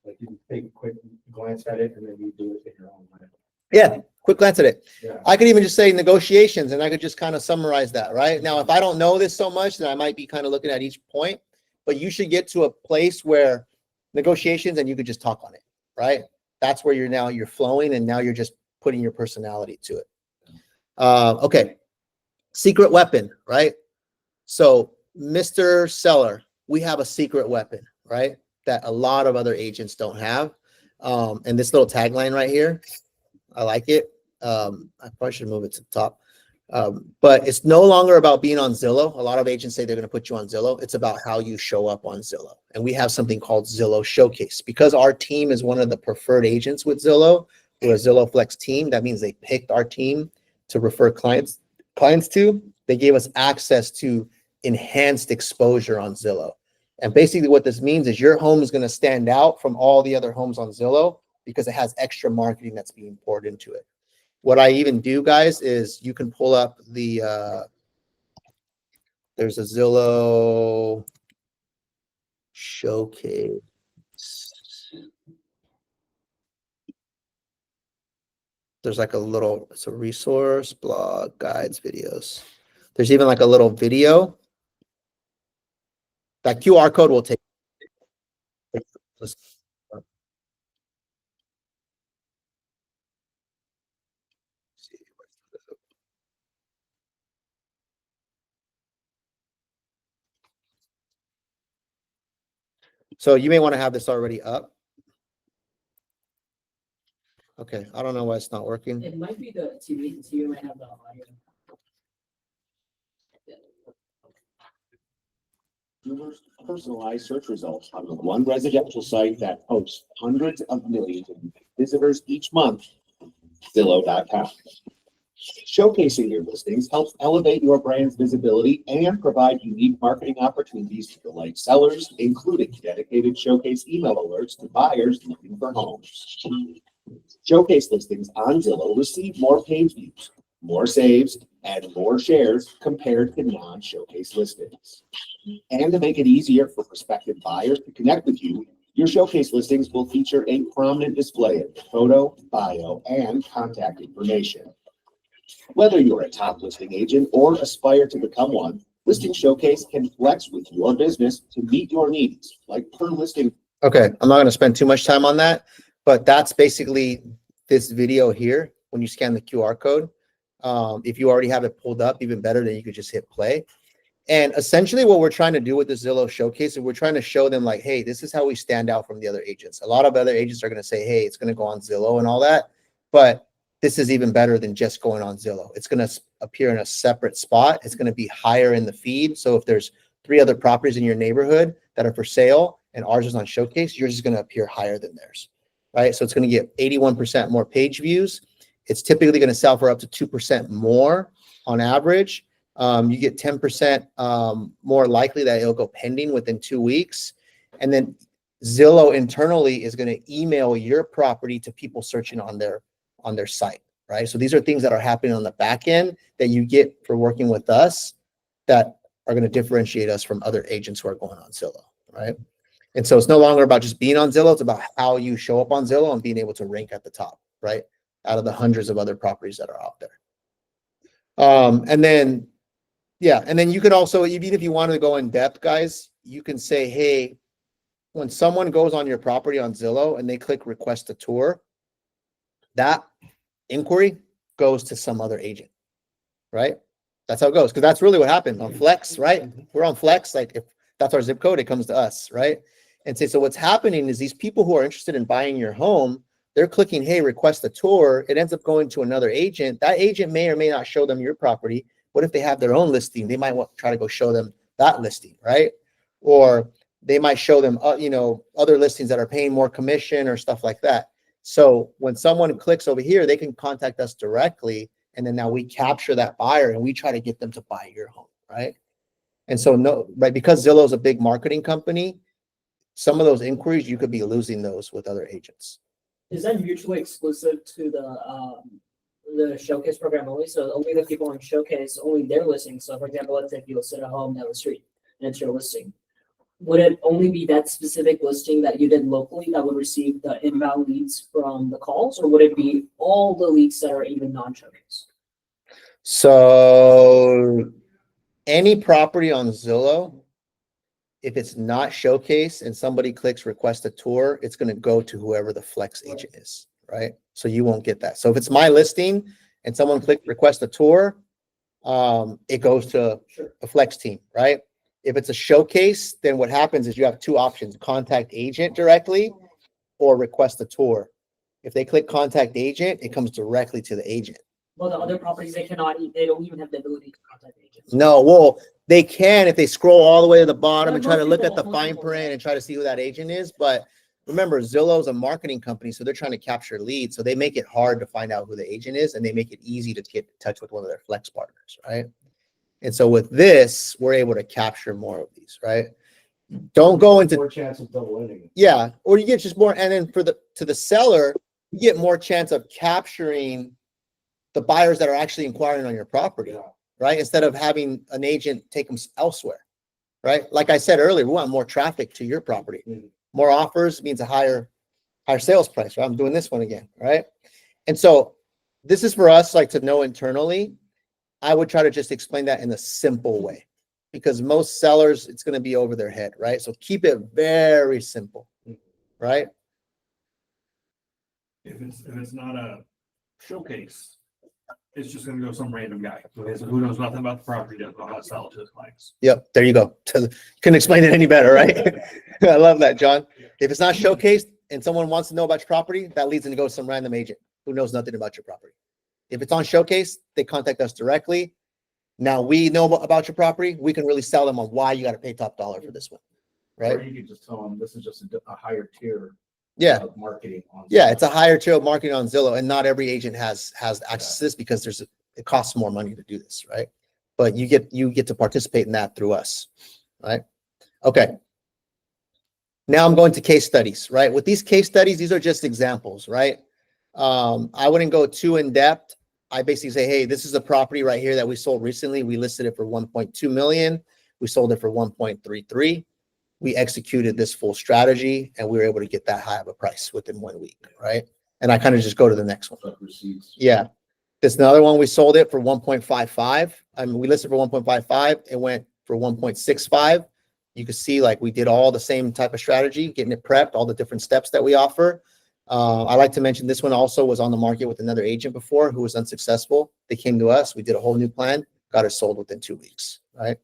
Like you can take a quick glance at it and then you do it in your own way. Yeah, quick glance at it. Yeah. I could even just say negotiations and I could just kind of summarize that, right? Now, if I don't know this so much, then I might be kind of looking at each point, but you should get to a place where negotiations and you could just talk on it, right? That's where you're flowing and now you're just putting your personality to it. Okay. Secret weapon, right? So Mr. Seller, we have a secret weapon, right? That a lot of other agents don't have. And this little tagline right here, I like it. I probably should move it to the top. But it's no longer about being on Zillow. A lot of agents say they're going to put you on Zillow. It's about how you show up on Zillow. And we have something called Zillow Showcase. Because our team is one of the preferred agents with Zillow, we're a Zillow Flex team. That means they picked our team to refer clients to. They gave us access to enhanced exposure on Zillow. And basically what this means is your home is going to stand out from all the other homes on Zillow because it has extra marketing that's being poured into it. What I even do, guys, is you can pull up the, there's a Zillow Showcase. There's like a little, it's a resource, blog, guides, videos. There's even like a little video. That QR code will take. So you may want to have this already up. Okay, I don't know why it's not working. It might be the TV. The TV might have the audio. Consumers' personalized search results on the one residential site that hosts hundreds of millions of visitors each month. Zillow.com. Showcasing your listings helps elevate your brand's visibility and provide unique marketing opportunities to delight sellers, including dedicated showcase email alerts to buyers looking for homes. Showcase listings on Zillow receive more page views, more saves, and more shares compared to non-showcase listings. And to make it easier for prospective buyers to connect with you, your showcase listings will feature a prominent display of photo, bio, and contact information. Whether you're a top listing agent or aspire to become one, Listing Showcase can flex with your business to meet your needs, like per listing. Okay, I'm not going to spend too much time on that, but that's basically this video here. When you scan the QR code, if you already have it pulled up, even better, then you could just hit play. And essentially what we're trying to do with the Zillow Showcase is we're trying to show them like, hey, this is how we stand out from the other agents. A lot of other agents are going to say, hey, it's going to go on Zillow and all that, but this is even better than just going on Zillow. It's going to appear in a separate spot. It's going to be higher in the feed. So if there's 3 other properties in your neighborhood that are for sale and ours is on Showcase, yours is going to appear higher than theirs, right? So it's going to get 81% more page views. It's typically going to sell for up to 2% more on average. You get 10% more likely that it'll go pending within 2 weeks. And then Zillow internally is going to email your property to people searching on their site, right? So these are things that are happening on the back end that you get for working with us that are going to differentiate us from other agents who are going on Zillow, right? And so it's no longer about just being on Zillow. It's about how you show up on Zillow and being able to rank at the top, right? Out of the hundreds of other properties that are out there. And then you could also, even if you want to go in depth, guys, you can say, hey, when someone goes on your property on Zillow and they click request a tour, that inquiry goes to some other agent, right? That's how it goes. Because that's really what happened on Flex, right? We're on Flex. Like if that's our zip code, it comes to us, right? And so what's happening is these people who are interested in buying your home, they're clicking, hey, request a tour. It ends up going to another agent. That agent may or may not show them your property. What if they have their own listing? They might try to go show them that listing, right? Or they might show them, other listings that are paying more commission or stuff like that. So when someone clicks over here, they can contact us directly. And then now we capture that buyer and we try to get them to buy your home, right? And so because Zillow is a big marketing company, some of those inquiries, you could be losing those with other agents. Is that mutually exclusive to the Showcase program only? So only the people on Showcase, only their listing. So for example, let's say if you listed a home down the street and it's your listing. Would it only be that specific listing that you did locally that would receive the inbound leads from the calls, or would it be all the leads that are even non-Showcase? So any property on Zillow, if it's not Showcase and somebody clicks request a tour, it's going to go to whoever the Flex agent is, right? So you won't get that. So if it's my listing and someone clicked request a tour, it goes to a Flex team, right? If it's a Showcase, then what happens is you have 2 options: contact agent directly or request a tour. If they click contact agent, it comes directly to the agent. Well, the other properties, they don't even have the ability to contact agents. No, well, they can if they scroll all the way to the bottom and try to look at the fine print and try to see who that agent is. But remember, Zillow's a marketing company, so they're trying to capture leads. So they make it hard to find out who the agent is, and they make it easy to get in touch with one of their Flex partners, right? And so with this, we're able to capture more of these, right? Don't go into more chance of double winning. Yeah, or you get just more, and then to the seller, you get more chance of capturing the buyers that are actually inquiring on your property, right? Instead of having an agent take them elsewhere, right? Like I said earlier, we want more traffic to your property. More offers means a higher sales price, right? I'm doing this one again, right? And so this is for us, like, to know internally. I would try to just explain that in a simple way, because most sellers, it's going to be over their head, right? So keep it very simple, right? If it's not a Showcase, it's just gonna go some random guy who knows nothing about the property, doesn't know how to sell it to his clients. Yep, there you go. Couldn't explain it any better, right? I love that, John. If it's not showcased and someone wants to know about your property, that leads them to go to some random agent who knows nothing about your property. If it's on Showcase, they contact us directly. Now we know about your property. We can really sell them on why you got to pay top dollar for this one, right? Or you could just tell them this is just a higher tier Yeah. Marketing on. Yeah, it's a higher tier of marketing on Zillow, and not every agent has access to this because it costs more money to do this, right? But you get to participate in that through us, right? Okay. Now I'm going to case studies, right? With these case studies, these are just examples, right? I wouldn't go too in depth. I basically say, hey, this is a property right here that we sold recently. We listed it for 1.2 million. We sold it for 1.33. We executed this full strategy and we were able to get that high of a price within 1 week, right? And I kind of just go to the next one. Yeah. This another one, we sold it for 1.55. I mean, we listed for 1.55. It went for 1.65. You can see like we did all the same type of strategy, getting it prepped, all the different steps that we offer. I like to mention this one also was on the market with another agent before who was unsuccessful. They came to us. We did a whole new plan, got it sold within 2 weeks, right?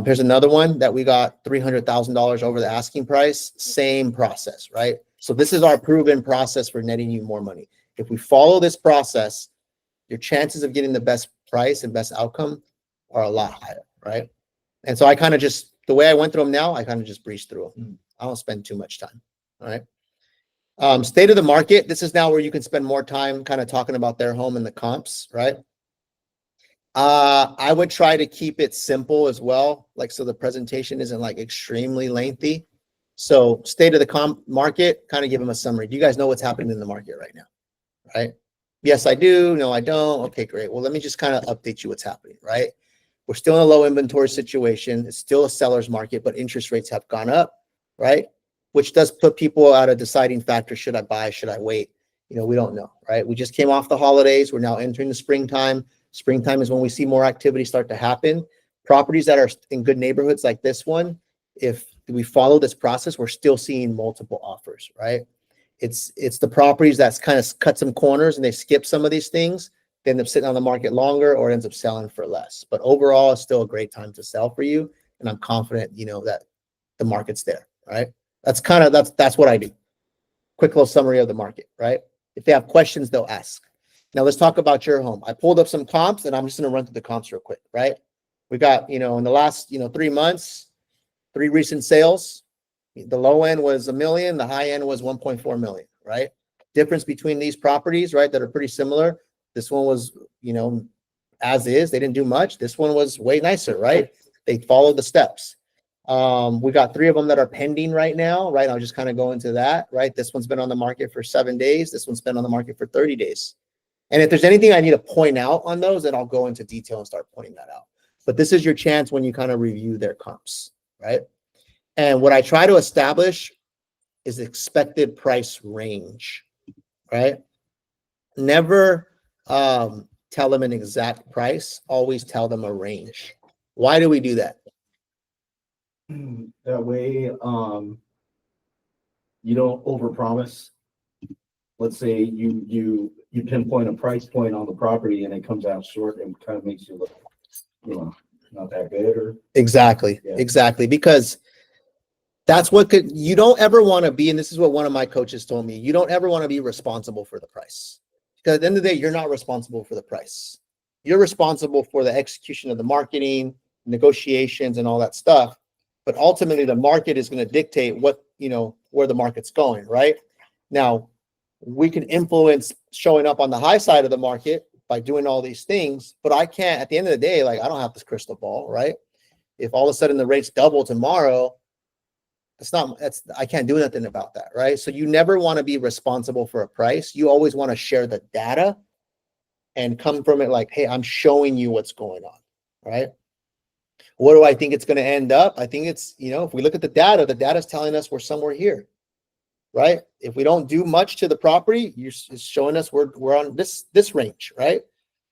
Here's another one that we got $300,000 over the asking price. Same process, right? So this is our proven process for netting you more money. If we follow this process, your chances of getting the best price and best outcome are a lot higher, right? And so I kind of just, the way I went through them now, I kind of just breeze through them. I don't spend too much time, all right? State of the market. This is now where you can spend more time kind of talking about their home and the comps, right? I would try to keep it simple as well. Like, so the presentation isn't like extremely lengthy. So state of the market, kind of give them a summary. Do you guys know what's happening in the market right now? Right? Yes, I do. No, I don't. Okay, great. Well, let me just kind of update you what's happening, right? We're still in a low inventory situation. It's still a seller's market, but interest rates have gone up, right? Which does put people at a deciding factor. Should I buy? Should I wait? You know, we don't know, right? We just came off the holidays. We're now entering the springtime. Springtime is when we see more activity start to happen. Properties that are in good neighborhoods like this one, if we follow this process, we're still seeing multiple offers, right? It's the properties that's kind of cut some corners and they skip some of these things. They end up sitting on the market longer or ends up selling for less. But overall, it's still a great time to sell for you. And I'm confident, you know, that the market's there, right? That's what I do. Quick little summary of the market, right? If they have questions, they'll ask. Now let's talk about your home. I pulled up some comps and I'm just going to run through the comps real quick, right? We got, you know, in the last, 3 months, 3 recent sales. The low end was $1 million. The high end was 1.4 million, right? Difference between these properties, right, that are pretty similar. This one was, as is. They didn't do much. This one was way nicer, right? They followed the steps. We got 3 of them that are pending right now, right? I'll just kind of go into that, right? This one's been on the market for 7 days. This one's been on the market for 30 days. And if there's anything I need to point out on those, then I'll go into detail and start pointing that out. But this is your chance when you kind of review their comps, right? And what I try to establish is expected price range, right? Never tell them an exact price. Always tell them a range. Why do we do that? That way, you don't overpromise. Let's say you pinpoint a price point on the property and it comes out short and kind of makes you look, not that good. Or Exactly, Yeah. exactly. Because that's you don't ever want to be, and this is what one of my coaches told me, you don't ever want to be responsible for the price. Because at the end of the day, you're not responsible for the price. You're responsible for the execution of the marketing, negotiations, and all that stuff. But ultimately, the market is going to dictate what, where the market's going, right? Now, we can influence showing up on the high side of the market by doing all these things, but I can't, at the end of the day, like, I don't have this crystal ball, right? If all of a sudden the rates double tomorrow, I can't do nothing about that, right? So you never want to be responsible for a price. You always want to share the data and come from it like, hey, I'm showing you what's going on, right? What do I think it's going to end up? I think it's, if we look at the data is telling us we're somewhere here, right? If we don't do much to the property, it's showing us we're on this range, right?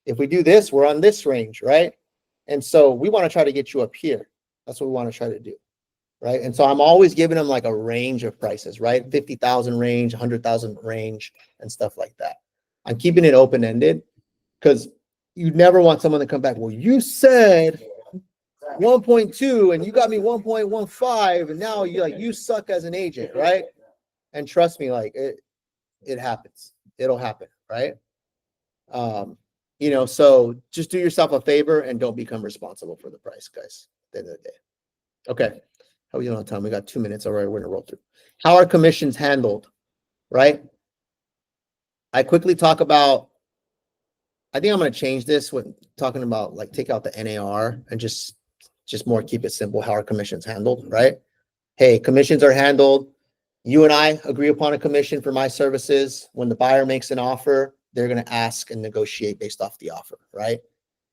If we do this, we're on this range, right? And so we want to try to get you up here. That's what we want to try to do, right? And so I'm always giving them like a range of prices, right? 50,000 range, 100,000 range, and stuff like that. I'm keeping it open-ended because you never want someone to come back, well, you said 1.2 and you got me 1.15 and now you suck as an agent, right? And trust me, like it happens. It'll happen, right? So just do yourself a favor and don't become responsible for the price, guys, at the end of the day. Okay. How are we doing on time? We got 2 minutes already. We're gonna roll through. How are commissions handled, right? I quickly talk about, I think I'm gonna change this when talking about like take out the NAR and just more keep it simple. How are commissions handled, right? Hey, commissions are handled. You and I agree upon a commission for my services. When the buyer makes an offer, they're gonna ask and negotiate based off the offer, right?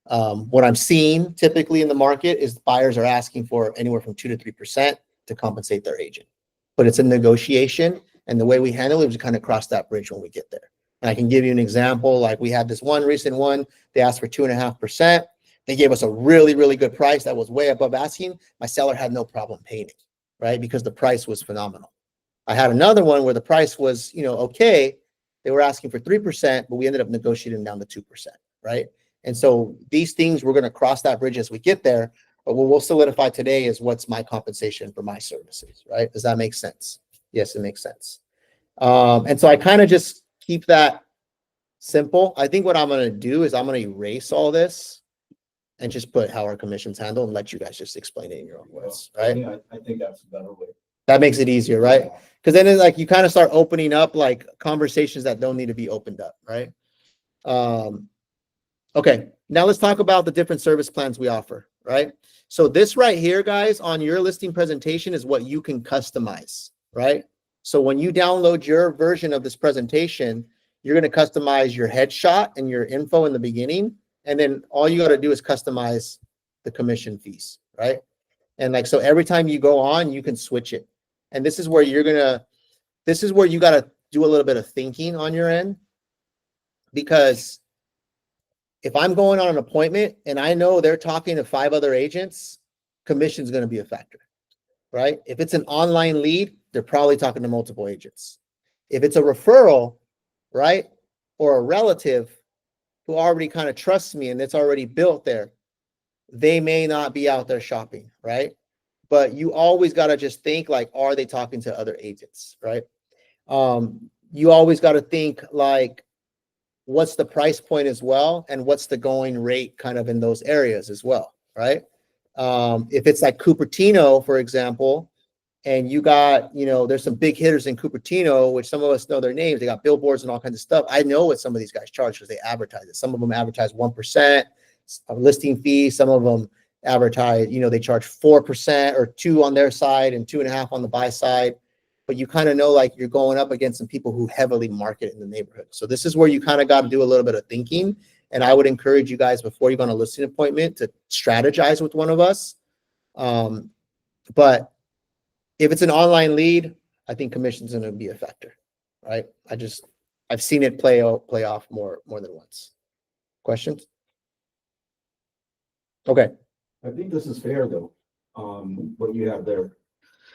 What I'm seeing typically in the market is buyers are asking for anywhere from 2 to 3% to compensate their agent. But it's a negotiation, and the way we handle it is we kind of cross that bridge when we get there. And I can give you an example. Like we had this one recent one, they asked for 2.5%. They gave us a really, really good price that was way above asking. My seller had no problem paying it, right? Because the price was phenomenal. I had another one where the price was, okay. They were asking for 3%, but we ended up negotiating down to 2%, right? And so these things, we're going to cross that bridge as we get there. But what we'll solidify today is what's my compensation for my services, right? Does that make sense? Yes, it makes sense. And so I kind of just keep that simple. I think what I'm going to do is I'm going to erase all this and just put how our commissions handle and let you guys just explain it in your own words, right? Yeah, I think that's a better way. That makes it easier, right? Because then it's like you kind of start opening up like conversations that don't need to be opened up, right? Okay, now let's talk about the different service plans we offer, right? So this right here, guys, on your listing presentation is what you can customize, right? So when you download your version of this presentation, you're going to customize your headshot and your info in the beginning. And then all you got to do is customize the commission fees, right? And like, so every time you go on, you can switch it. And this is where you got to do a little bit of thinking on your end, because if I'm going on an appointment and I know they're talking to 5 other agents, commission is going to be a factor, right? If it's an online lead, they're probably talking to multiple agents. If it's a referral, right, or a relative who already kind of trusts me and it's already built there, they may not be out there shopping, right? But you always got to just think like, are they talking to other agents, right? You always got to think like, what's the price point as well, and what's the going rate kind of in those areas as well, right? If it's like Cupertino, for example, and you got, there's some big hitters in Cupertino, which some of us know their names. They got billboards and all kinds of stuff. I know what some of these guys charge because they advertise it. Some of them advertise 1% listing fee. Some of them advertise, they charge 4% or 2 on their side and 2.5 on the buy side. But you kind of know, like, you're going up against some people who heavily market in the neighborhood. So this is where you kind of got to do a little bit of thinking. And I would encourage you guys, before you go on a listing appointment, to strategize with one of us. But if it's an online lead, I think commission's going to be a factor, right? I've seen it play off more than once. Questions? Okay. I think this is fair though, what you have there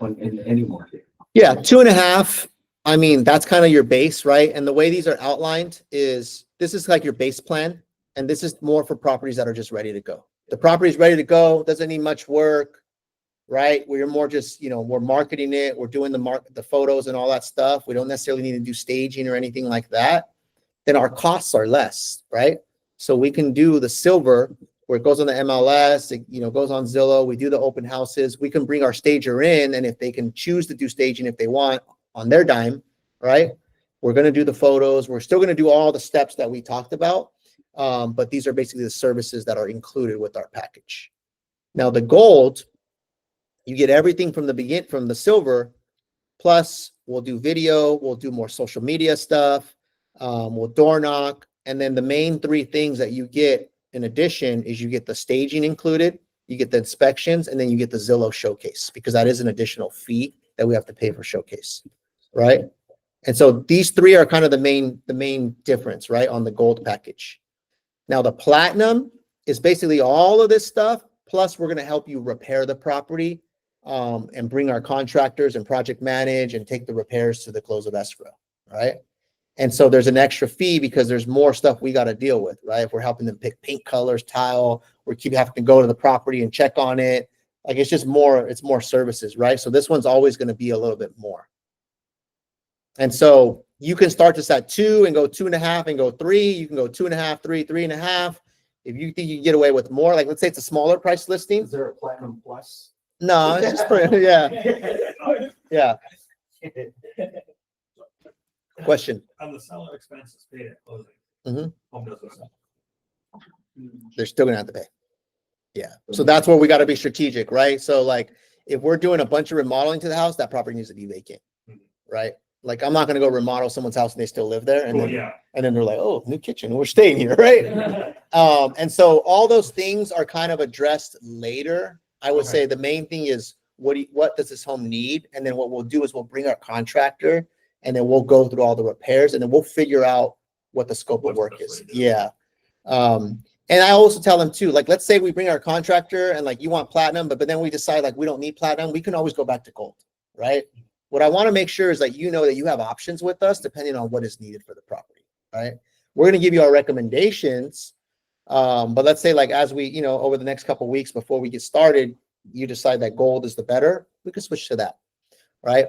in any market. Yeah, 2.5. I mean, that's kind of your base, right? And the way these are outlined is this is like your base plan. And this is more for properties that are just ready to go. The property is ready to go, doesn't need much work, right? We're more just, we're marketing it. We're doing the photos and all that stuff. We don't necessarily need to do staging or anything like that. Then our costs are less, right? So we can do the silver where it goes on the MLS, it goes on Zillow. We do the open houses. We can bring our stager in, and if they can choose to do staging if they want on their dime, right? We're going to do the photos. We're still going to do all the steps that we talked about, but these are basically the services that are included with our package. Now the gold, you get everything from the silver, plus we'll do video, we'll do more social media stuff, we'll door knock, and then the main 3 things that you get in addition is you get the staging included, you get the inspections, and then you get the Zillow showcase, because that is an additional fee that we have to pay for showcase, right? And so these 3 are kind of the main difference, right, on the gold package. Now the platinum is basically all of this stuff, plus we're going to help you repair the property, and bring our contractors and project manage and take the repairs to the close of escrow, right? And so there's an extra fee because there's more stuff we got to deal with, right? If we're helping them pick paint colors, tile, we keep having to go to the property and check on it. Like, it's more services, right? So this one's always going to be a little bit more. And so you can start this at 2 and go 2.5 and go 3. You can go 2.5, 3, 3.5. If you think you can get away with more, like let's say it's a smaller price listing. Is there a platinum plus? No, it's just for, yeah. Question. On the seller expenses paid at closing. Mhm. Home doesn't sell. They're still gonna have to pay. Yeah. So that's where we got to be strategic, right? So like if we're doing a bunch of remodeling to the house, that property needs to be vacant, right? Like I'm not gonna go remodel someone's house and they still live there, and Oh, then yeah. and then they're like, oh, new kitchen, we're staying here, right? And so all those things are kind of addressed later. I would Okay. say the main thing is what does this home need? And then what we'll do is we'll bring our contractor and then we'll go through all the repairs and then we'll figure out what the scope of What's the work best is. way to do it. Yeah. And I also tell them too, like, let's say we bring our contractor and like you want platinum, but then we decide like we don't need platinum, we can always go back to gold, right? What I want to make sure is that you know that you have options with us depending on what is needed for the property, right? We're going to give you our recommendations. But let's say like as we, you know, over the next couple of weeks before we get started, you decide that gold is the better, we can switch to that, right?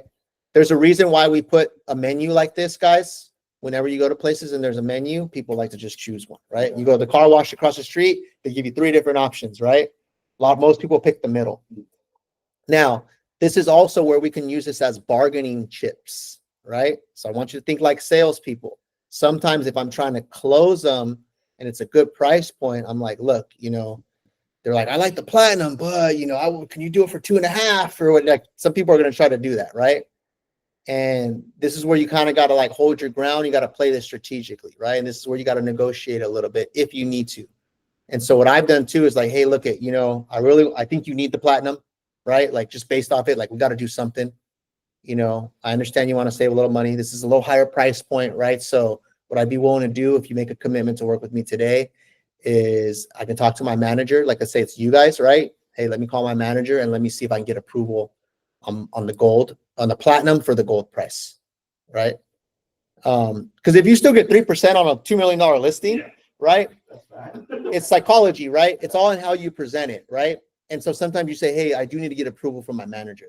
There's a reason why we put a menu like this, guys. Whenever you go to places and there's a menu, people like to just choose one, right? You go to the car wash across the street, they give you 3 different options, right? Most people pick the middle. Now, this is also where we can use this as bargaining chips, right? So I want you to think like salespeople. Sometimes if I'm trying to close them and it's a good price point, I'm like, look, you know, they're like, I like the platinum, but you know, can you do it for 2.5 or what? Like some people are going to try to do that, right? And this is where you kind of got to like hold your ground. You got to play this strategically, right? And this is where you got to negotiate a little bit if you need to. And so what I've done too is like, hey, look at, you know, I think you need the platinum, right? Like just based off it, like we got to do something. You know, I understand you want to save a little money. This is a little higher price point, right? So what I'd be willing to do if you make a commitment to work with me today is I can talk to my manager. Like I say, it's you guys, right? Hey, let me call my manager and let me see if I can get approval on the gold, on the platinum for the gold price, right? Because if you still get 3% on a $2 million listing, Yeah. right? It's psychology, right? It's all in how you present it, right? And so sometimes you say, hey, I do need to get approval from my manager.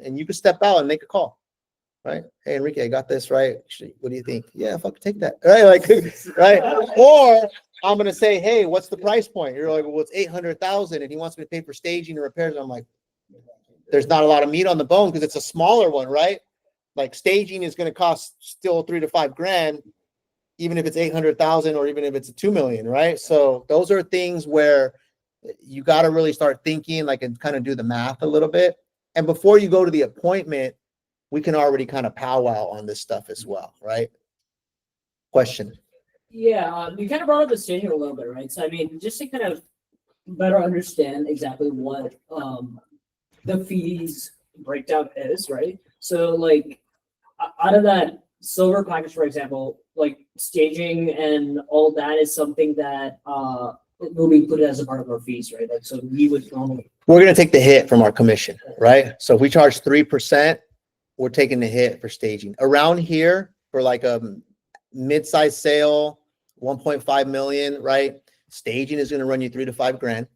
And you can step out and make a call, right? Hey, Enrique, I got this, right? Actually, what do you think? Yeah, fuck, take that, right? Like, right? Or I'm going to say, hey, what's the price point? You're like, well, it's 800,000 and he wants me to pay for staging and repairs. I'm like, there's not a lot of meat on the bone because it's a smaller one, right? Like staging is going to cost still $3 to $5 grand, even if it's 800,000 or even if it's 2 million, right? So those are things where you got to really start thinking like and kind of do the math a little bit. And before you go to the appointment, we can already kind of powwow on this stuff as well, right? Question. Yeah, you kind of brought up the staging a little bit, right? So I mean, just to kind of better understand exactly what the fees breakdown is, right? So like out of that silver package, for example, like staging and all that is something that will be included as a part of our fees, right? Like so we would normally We're going to take the hit from our commission, right? So if we charge 3%, we're taking the hit for staging. Around here for like a mid-size sale, 1.5 million, right? Staging is going to run you $3 to $5 grand,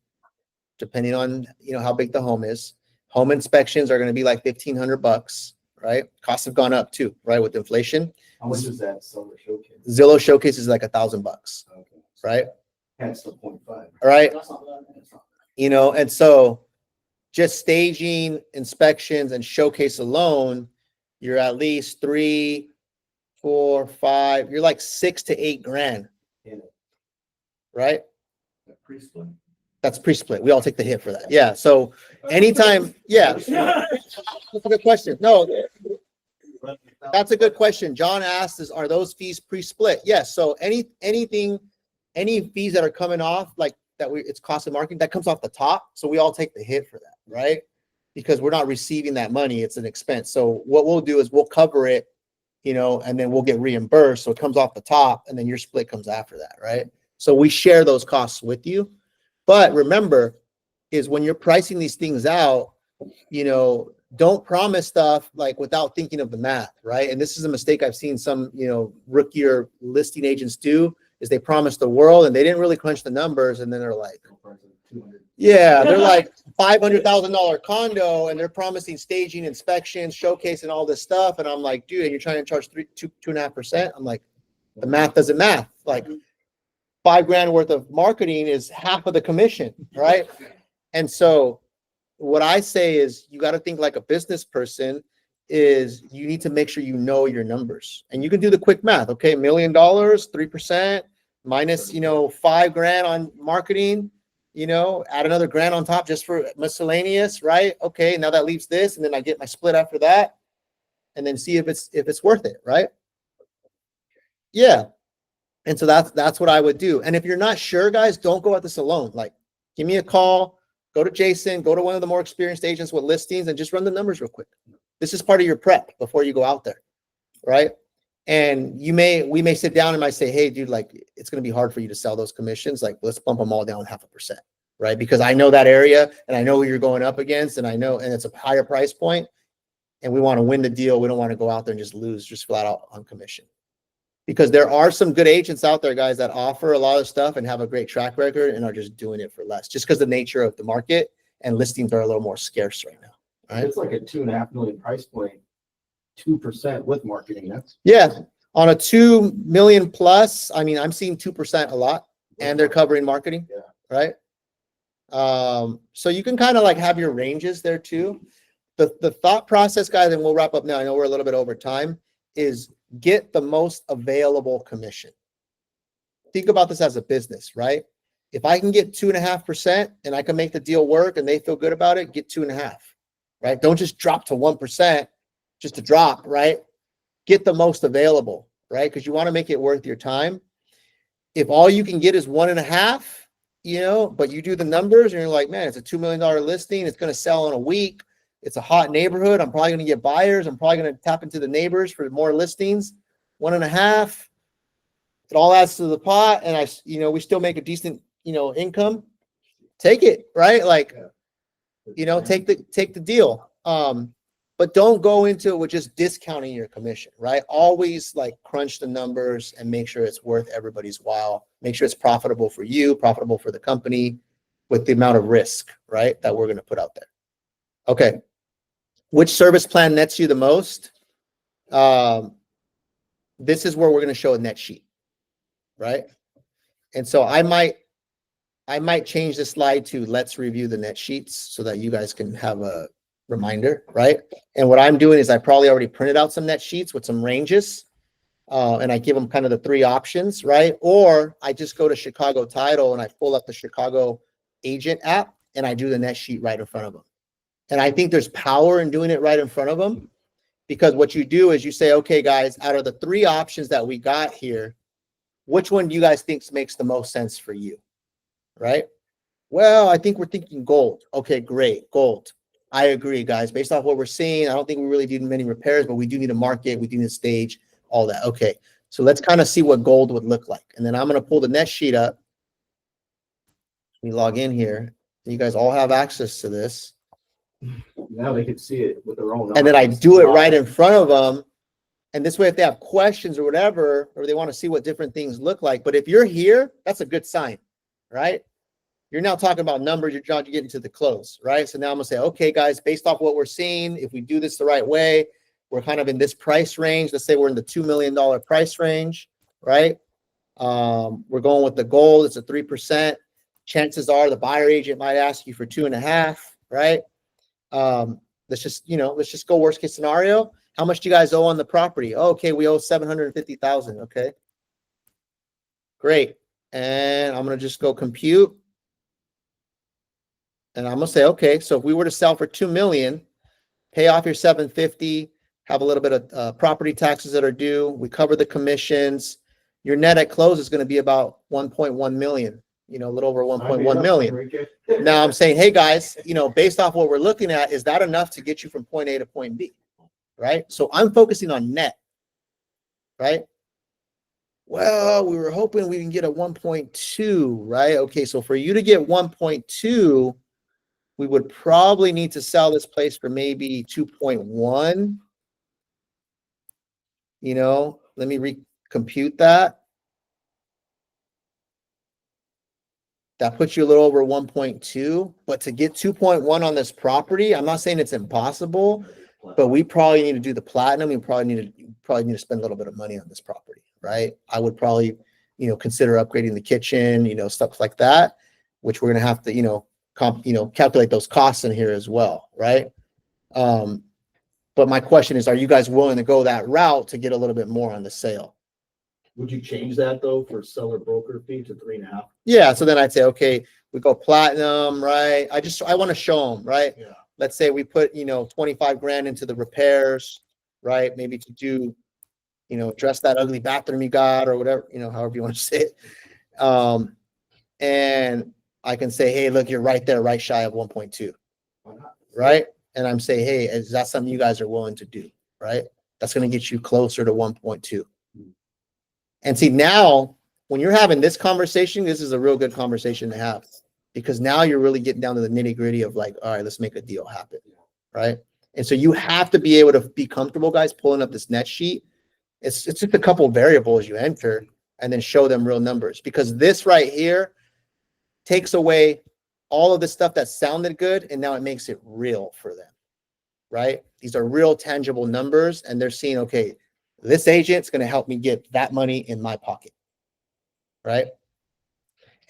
depending on, you know, how big the home is. Home inspections are going to be like $1,500, right? Costs have gone up too, right? With inflation. How much is that silver showcase? Zillow Showcase is like $1,000, Okay. right? That's the 0.5. All right. that's not bad. You know, and so just staging, inspections, and showcase alone, you're at least 3, 4, 5, you're like 6 to 8 grand, Yeah. right? Pre-split. That's pre-split. We all take the hit for that. Yeah. So anytime, yeah, that's a good question. No, that's a good question. John asked, are those fees pre-split? Yes. So any fees that are coming off, like that it's cost of marketing, that comes off the top. So we all take the hit for that, right? Because we're not receiving that money. It's an expense. So what we'll do is we'll cover it, you know, and then we'll get reimbursed. So it comes off the top and then your split comes after that, right? So we share those costs with you. But remember, is when you're pricing these things out, you know, don't promise stuff like without thinking of the math, right? And this is a mistake I've seen some, you know, rookie or listing agents do, is they promise the world and they didn't really crunch the numbers. And then they're like, yeah, they're like $500,000 condo and they're promising staging, inspections, showcase, and all this stuff. And I'm like, dude, and you're trying to charge 2.5%. I'm like, the math doesn't math. Like $5 grand worth of marketing is half of the commission, right? And so what I say is you got to think like a business person. Is you need to make sure you know your numbers, and you can do the quick math. Okay, $1 million, 3% minus, $5,000 on marketing, add another grand on top just for miscellaneous, right? Okay, now that leaves this, and then I get my split after that, and then see if it's worth it, right? Yeah. And so that's what I would do. And if you're not sure, guys, don't go at this alone. Like, give me a call, go to Jason, go to one of the more experienced agents with listings, and just run the numbers real quick. This is part of your prep before you go out there, right? And we may sit down and might say, hey, dude, like, it's going to be hard for you to sell those commissions. Like, let's bump them all down 0.5%, right? Because I know that area, and I know who you're going up against, and it's a higher price point, and we want to win the deal. We don't want to go out there and just lose just flat out on commission. Because there are some good agents out there, guys, that offer a lot of stuff and have a great track record and are just doing it for less, just because the nature of the market and listings are a little more scarce right now. Right? It's like a 2.5 million price point, 2% with marketing. That's On a 2 million plus. I mean, I'm seeing 2% a lot, and they're covering marketing. Yeah. Right. So you can kind of like have your ranges there too. The thought process, guys, and we'll wrap up now. I know we're a little bit over time. Is get the most available commission. Think about this as a business, right? If I can get 2.5% and I can make the deal work and they feel good about it, get 2.5, right? Don't just drop to 1% just to drop, right? Get the most available, right? Because you want to make it worth your time. If all you can get is 1.5, but you do the numbers and you're like, man, it's a $2 million listing. It's going to sell in a week. It's a hot neighborhood. I'm probably going to get buyers. I'm probably going to tap into the neighbors for more listings. 1.5. It all adds to the pot, and we still make a decent, income. Take it, right? Like, take the deal. But don't go into it with just discounting your commission, right? Always like crunch the numbers and make sure it's worth everybody's while. Make sure it's profitable for you, profitable for the company, with the amount of risk, right, that we're going to put out there. Okay. Which service plan nets you the most? This is where we're going to show a net sheet, right? And so I might change the slide to let's review the net sheets so that you guys can have a reminder, right? And what I'm doing is I probably already printed out some net sheets with some ranges, and I give them kind of the 3 options, right? Or I just go to Chicago Title and I pull up the Chicago Agent app and I do the net sheet right in front of them. And I think there's power in doing it right in front of them, because what you do is you say, okay, guys, out of the 3 options that we got here, which one do you guys think makes the most sense for you? Right? Well, I think we're thinking gold. Okay, great. Gold. I agree, guys. Based off what we're seeing, I don't think we really do many repairs, but we do need a market. We do need a stage, all that. Okay. So let's kind of see what gold would look like. And then I'm going to pull the net sheet up. We log in here. You guys all have access to this. now they can see it with their own. And then I eyes. do it right in front of them. And this way, if they have questions or whatever, or they want to see what different things look like. But if you're here, that's a good sign, right? You're now talking about numbers. You're trying to get into the close, right? So now I'm going to say, okay, guys, based off what we're seeing, if we do this the right way, we're kind of in this price range. Let's say we're in the $2 million price range, right? We're going with the gold. It's a 3%. Chances are the buyer agent might ask you for 2.5, right? Let's just go worst case scenario. How much do you guys owe on the property? Oh, okay, we owe $750,000. Okay, great. And I'm gonna just go compute, and I'm gonna say, okay, so if we were to sell for $2 million, pay off your $750, have a little bit of property taxes that are due. We cover the commissions. Your net at close is going to be about 1.1 million. A little over 1.1 million. Enrique. Now I'm saying, hey guys, based off what we're looking at, is that enough to get you from point A to point B? Right? So I'm focusing on net, right? Well, we were hoping we can get a 1.2, right? Okay, so for you to get 1.2, we would probably need to sell this place for maybe 2.1. Let me recompute that. That puts you a little over 1.2, but to get 2.1 on this property, I'm not saying it's impossible, but we probably need to do the platinum. We probably need to spend a little bit of money on this property, right? I would probably, consider upgrading the kitchen, stuff like that, which we're going to have to, calculate those costs in here as well, right? But my question is, are you guys willing to go that route to get a little bit more on the sale? Would you change that though for seller broker fee to 3.5? Yeah. So then I'd say, okay, we go platinum, right? I want to show them, right? Yeah. Let's say we put, 25 grand into the repairs, right? Maybe to do, dress that ugly bathroom you got or whatever, however you want to say it. And I can say, hey, look, you're right there, right shy of 1.2, Why not? right? And I'm saying, hey, is that something you guys are willing to do, right? That's going to get you closer to 1.2. And see, now when you're having this conversation, this is a real good conversation to have, because now you're really getting down to the nitty gritty of like, all right, let's make a deal happen, right? And so you have to be able to be comfortable, guys, pulling up this net sheet. It's just a couple of variables you enter and then show them real numbers, because this right here takes away all of the stuff that sounded good, and now it makes it real for them, right? These are real tangible numbers, and they're seeing, okay, this agent's going to help me get that money in my pocket, right?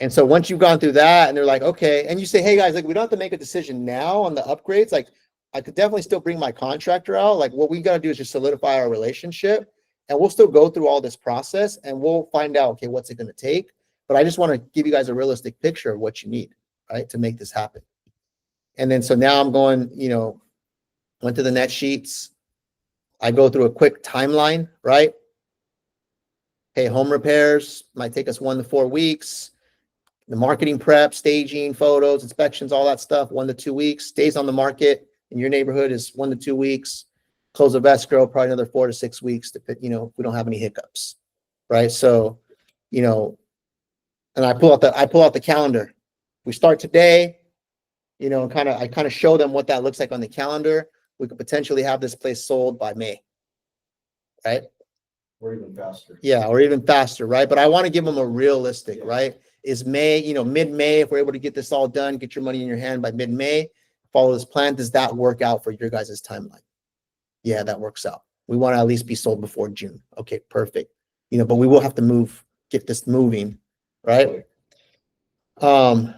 And so once you've gone through that and they're like, okay, and you say, hey guys, like, we don't have to make a decision now on the upgrades. Like, I could definitely still bring my contractor out. Like, what we got to do is just solidify our relationship, and we'll still go through all this process and we'll find out, okay, what's it going to take? But I just want to give you guys a realistic picture of what you need, right, to make this happen. And then, so now I'm going, went to the net sheets. I go through a quick timeline, right? Hey, home repairs might take us 1 to 4 weeks. The marketing prep, staging, photos, inspections, all that stuff, 1 to 2 weeks. Stays on the market in your neighborhood is 1 to 2 weeks. Close of escrow, probably another 4 to 6 weeks, if we don't have any hiccups, right? So, and I pull out the calendar. We start today, I kind of show them what that looks like on the calendar. We could potentially have this place sold by May, right? Or even faster. Yeah, or even faster, right? But I want to give them a realistic, right? Is May, mid-May, if we're able to get this all done, get your money in your hand by mid-May, follow this plan. Does that work out for your guys' timeline? Yeah, that works out. We want to at least be sold before June. Okay, perfect. But we will have to get this moving, right?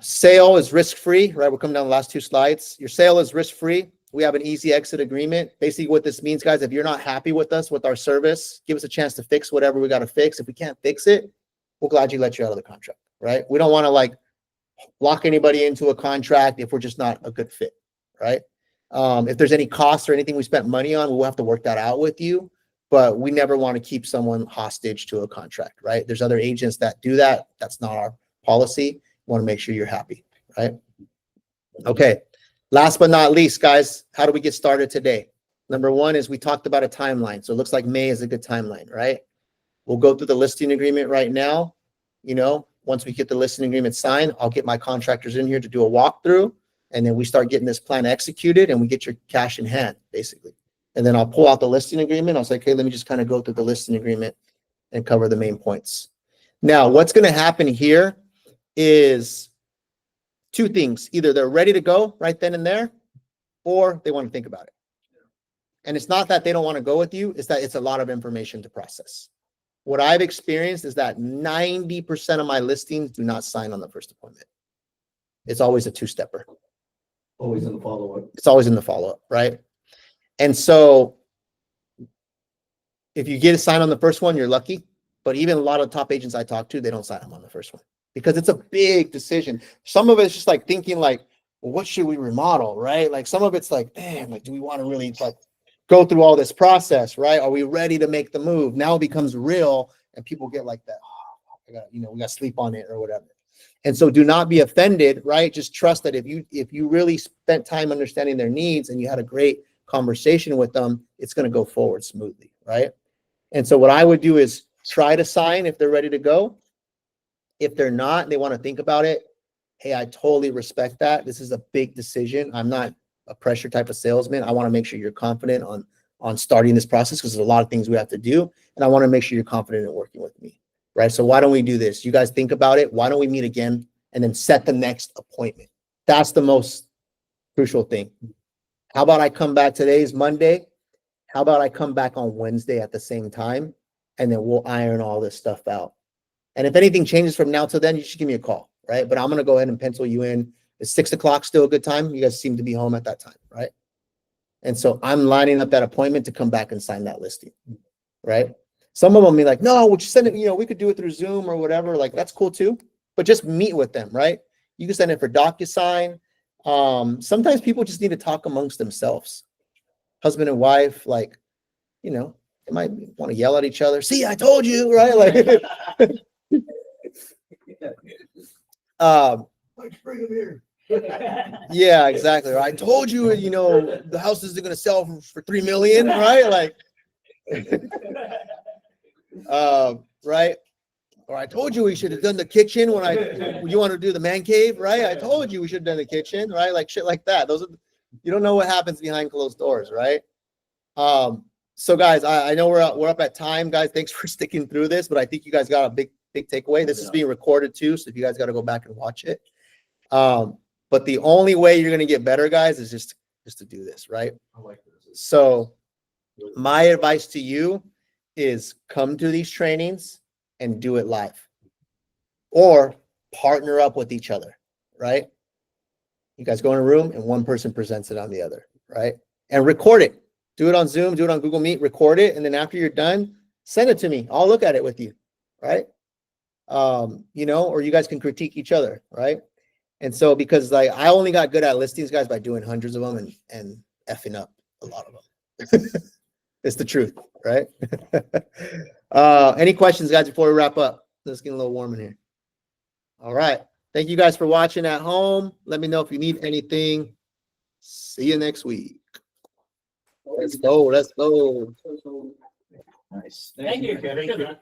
Sale is risk-free, right? We'll come down the last 2 slides. Your sale is risk-free. We have an easy exit agreement. Basically what this means, guys, if you're not happy with us, with our service, give us a chance to fix whatever we got to fix. If we can't fix it, we'll gladly let you out of the contract, right? We don't want to lock anybody into a contract if we're just not a good fit, right? If there's any costs or anything we spent money on, we'll have to work that out with you, but we never want to keep someone hostage to a contract, right? There's other agents that do that. That's not our policy. We want to make sure you're happy, right? Okay. Last but not least, guys, how do we get started today? Number 1 is we talked about a timeline. So it looks like May is a good timeline, right? We'll go through the listing agreement right now. Once we get the listing agreement signed, I'll get my contractors in here to do a walkthrough. And then we start getting this plan executed and we get your cash in hand, basically. And then I'll pull out the listing agreement. I'll say, okay, let me just kind of go through the listing agreement and cover the main points. Now, what's going to happen here is 2 things. Either they're ready to go right then and there, or they want to think about it. And it's not that they don't want to go with you, it's that it's a lot of information to process. What I've experienced is that 90% of my listings do not sign on the first appointment. It's always a 2-stepper. Always in the follow-up. It's always in the follow-up, right? And so if you get a sign on the first one, you're lucky. But even a lot of top agents I talk to, they don't sign them on the first one because it's a big decision. Some of it's just like thinking well, what should we remodel, right? Like some of it's like, damn, do we want to really go through all this process, right? Are we ready to make the move? Now it becomes real and people get like that, we got to sleep on it or whatever. And so do not be offended, right? Just trust that if you really spent time understanding their needs and you had a great conversation with them, it's going to go forward smoothly, right? And so what I would do is try to sign if they're ready to go. If they're not, they want to think about it. Hey, I totally respect that. This is a big decision. I'm not a pressure type of salesman. I want to make sure you're confident on starting this process because there's a lot of things we have to do. And I want to make sure you're confident in working with me, right? So why don't we do this? You guys think about it. Why don't we meet again and then set the next appointment? That's the most crucial thing. How about I come back? Today's Monday. How about I come back on Wednesday at the same time and then we'll iron all this stuff out. And if anything changes from now till then, you should give me a call, right? But I'm going to go ahead and pencil you in Is 6 o'clock still a good time? You guys seem to be home at that time, right? And so I'm lining up that appointment to come back and sign that listing, right? Some of them be like, no, would you send it, we could do it through Zoom or whatever. Like, that's cool too, but just meet with them, right? You can send it for DocuSign. Sometimes people just need to talk amongst themselves. Husband and wife, like, they might want to yell at each other. See, I told you, right? Like, Bring him here. yeah, exactly. I told you, the house isn't going to sell for 3 million, right? Like, right? Or I told you we should have done the kitchen when you want to do the man cave, right? I told you we should have done the kitchen, right? Like shit like that. You don't know what happens behind closed doors, right? So guys, I know we're up at time, guys. Thanks for sticking through this, but I think you guys got a big takeaway. This is being recorded too, so if you guys got to go back and watch it. But the only way you're gonna get better, guys, is just to do this, right? I like this. So my advice to you is come to these trainings and do it live, or partner up with each other, right? You guys go in a room and one person presents it on the other, right? And record it. Do it on Zoom, do it on Google Meet, record it. And then after you're done, send it to me. I'll look at it with you, right? Or you guys can critique each other, right? And so, because like I only got good at listings, guys, by doing hundreds of them and effing up a lot of them. It's the truth, right? Any questions, guys, before we wrap up? Let's get a little warm in here. All right. Thank you guys for watching at home. Let me know if you need anything. See you next week. Let's go. Nice. Thank you.